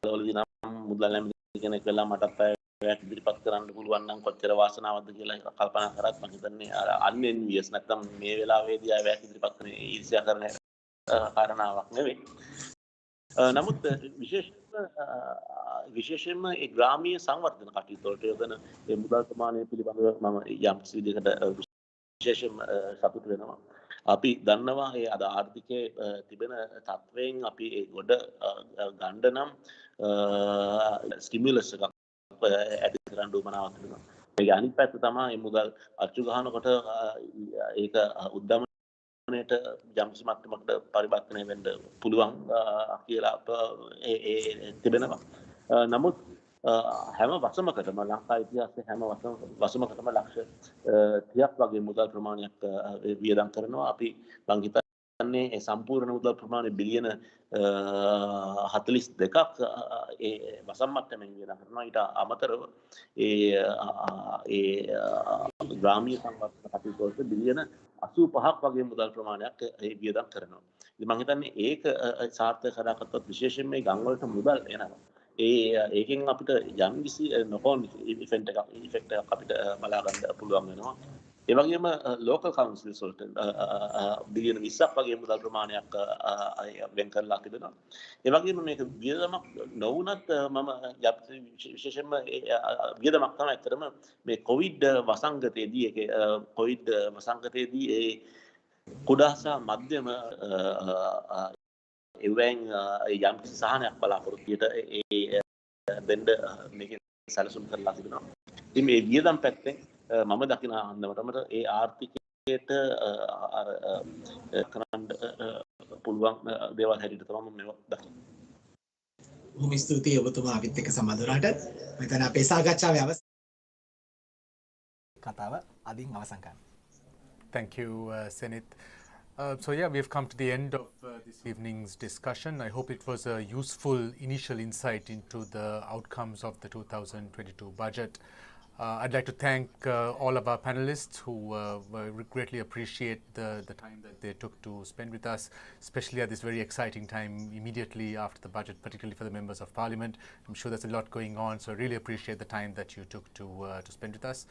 වලදී නම් මුදල් ඇමති කෙනෙක් වෙලා මටත් අයවැයක් ඉදිරිපත් කරන්න පුළුවන් නම් කොච්චර වාසනාවක්ද කියලා කල්පනා කරත් මම හිතන්නේ අර අන්වෙන්වියස් නැත්නම් මේ වෙලාවේදී අයවැයක් ඉදිරිපත් කරන ඊර්ෂ්‍යා කරන කාරණාවක් නෙවෙයි. නමුත් විශේෂයෙන්ම ඒ ග්‍රාමීය සංවර්ධන කටයුතු වලට යොදන ඒ මුදල් ප්‍රමාණය පිළිබඳව මම යම් කිසි විදිහකට විශේෂයෙන්ම සතුටු වෙනවා. අපි දන්නවා ඒ අද ආර්ථිකයේ තිබෙන තත්වයෙන් අපි ඒ ගොඩ ගණ්ඩ නම් ස්ටිමියුලස් එකක් ඇති කරන්න උවමනාවක් තිබෙනවා. ඒක අනිත් පැත්ත තමයි මුදල් අච්චු ගහනකොට ඒක උද්දමනයට යම්කිසි මට්ටමකට පරිවර්තනය වෙන්න පුළුවන් කියලා තිබෙනවා. නමුත් හැම වසමකටම ලංකා ඉතිහාසයේ හැම වසමකටම ලක්ෂ 30ක් වගේ මුදල් ප්‍රමාණයක් වියදම් කරනවා. අපි මං හිතන්නේ ඒ සම්පූර්ණ මුදල් ප්‍රමාණය බිලියන 42ක් ඒ වසම් මට්ටමින් වියදම් කරනවා. ඊට අමතරව ඒ ග්‍රාමීය සංවර්ධන කටයුතු වලට බිලියන 85ක් වගේ මුදල් ප්‍රමාණයක් වියදම් කරනවා. ඉතින් මං හිතන්නේ ඒක සාර්ථක කරගත්තොත් විශේෂයෙන් මේ ගම් වලට මුදල් එනවා. ඒකෙන් අපිට යම්කිසි නොකෝන් ඉෆෙක්ට් එකක් අපිට බලා ගන්න පුළුවන් වෙනවා. ඒ වගේම ලෝකල් කවුන්සිල්ස් වලට බිලියන 20ක් වගේ මුදල් ප්‍රමාණයක් වෙන් කරලා තිබෙනවා. ඒ වගේම මේක වියදමක් නොවුනත් මම විශේෂයෙන්ම වියදමක් තමයි ඇත්තටම මේ කොවිඩ් වසංගතයේදී කොවිඩ් වසංගතයේදී ඒ කුඩා සහ මධ්‍යම එවෙන් යම් සහනයක් බලාපොරොත්තුට දෙන්න මේක සැලසුම් කරලා තිබෙනවා. ඉතින් මේ වියදම් පැත්තෙන් මම දකින අන්දමටම ඒ ආර්ථිකයට කරන්න පුළුවන් දේවල් හැටියට තමයි මම මේක දකින්නේ. බොහොම ස්තුතියි ඔබතුමා අපිත් එක්ක සම්බන්ධ වුණාට. මම හිතන්නේ අපේ සාකච්ඡාවේ කතාව අදින් අවසන් කරන්න. Thank you, Senith. So yeah, we've come to the end of this evening's discussion. I hope it was a useful initial insight into the outcomes of the 2022 budget. I'd like to thank all of our panelists who greatly appreciate the time that they took to spend with us, especially at this very exciting time immediately after the budget, particularly for the members of parliament. I'm sure there's a lot going on, so I really appreciate the time that you took to spend with us.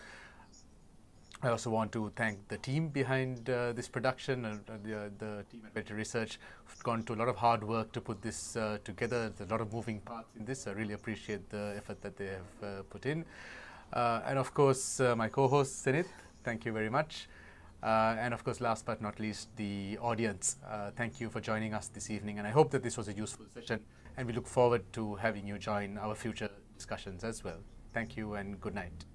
I also want to thank the team behind this production, the team at Verité Research, who've gone to a lot of hard work to put this together. There's a lot of moving parts in this. I really appreciate the effort that they have put in. And of course, my co-host, Senith, thank you very much. And of course, last but not least, the audience. Thank you for joining us this evening. And I hope that this was a useful session. And we look forward to having you join our future discussions as well. Thank you and good night.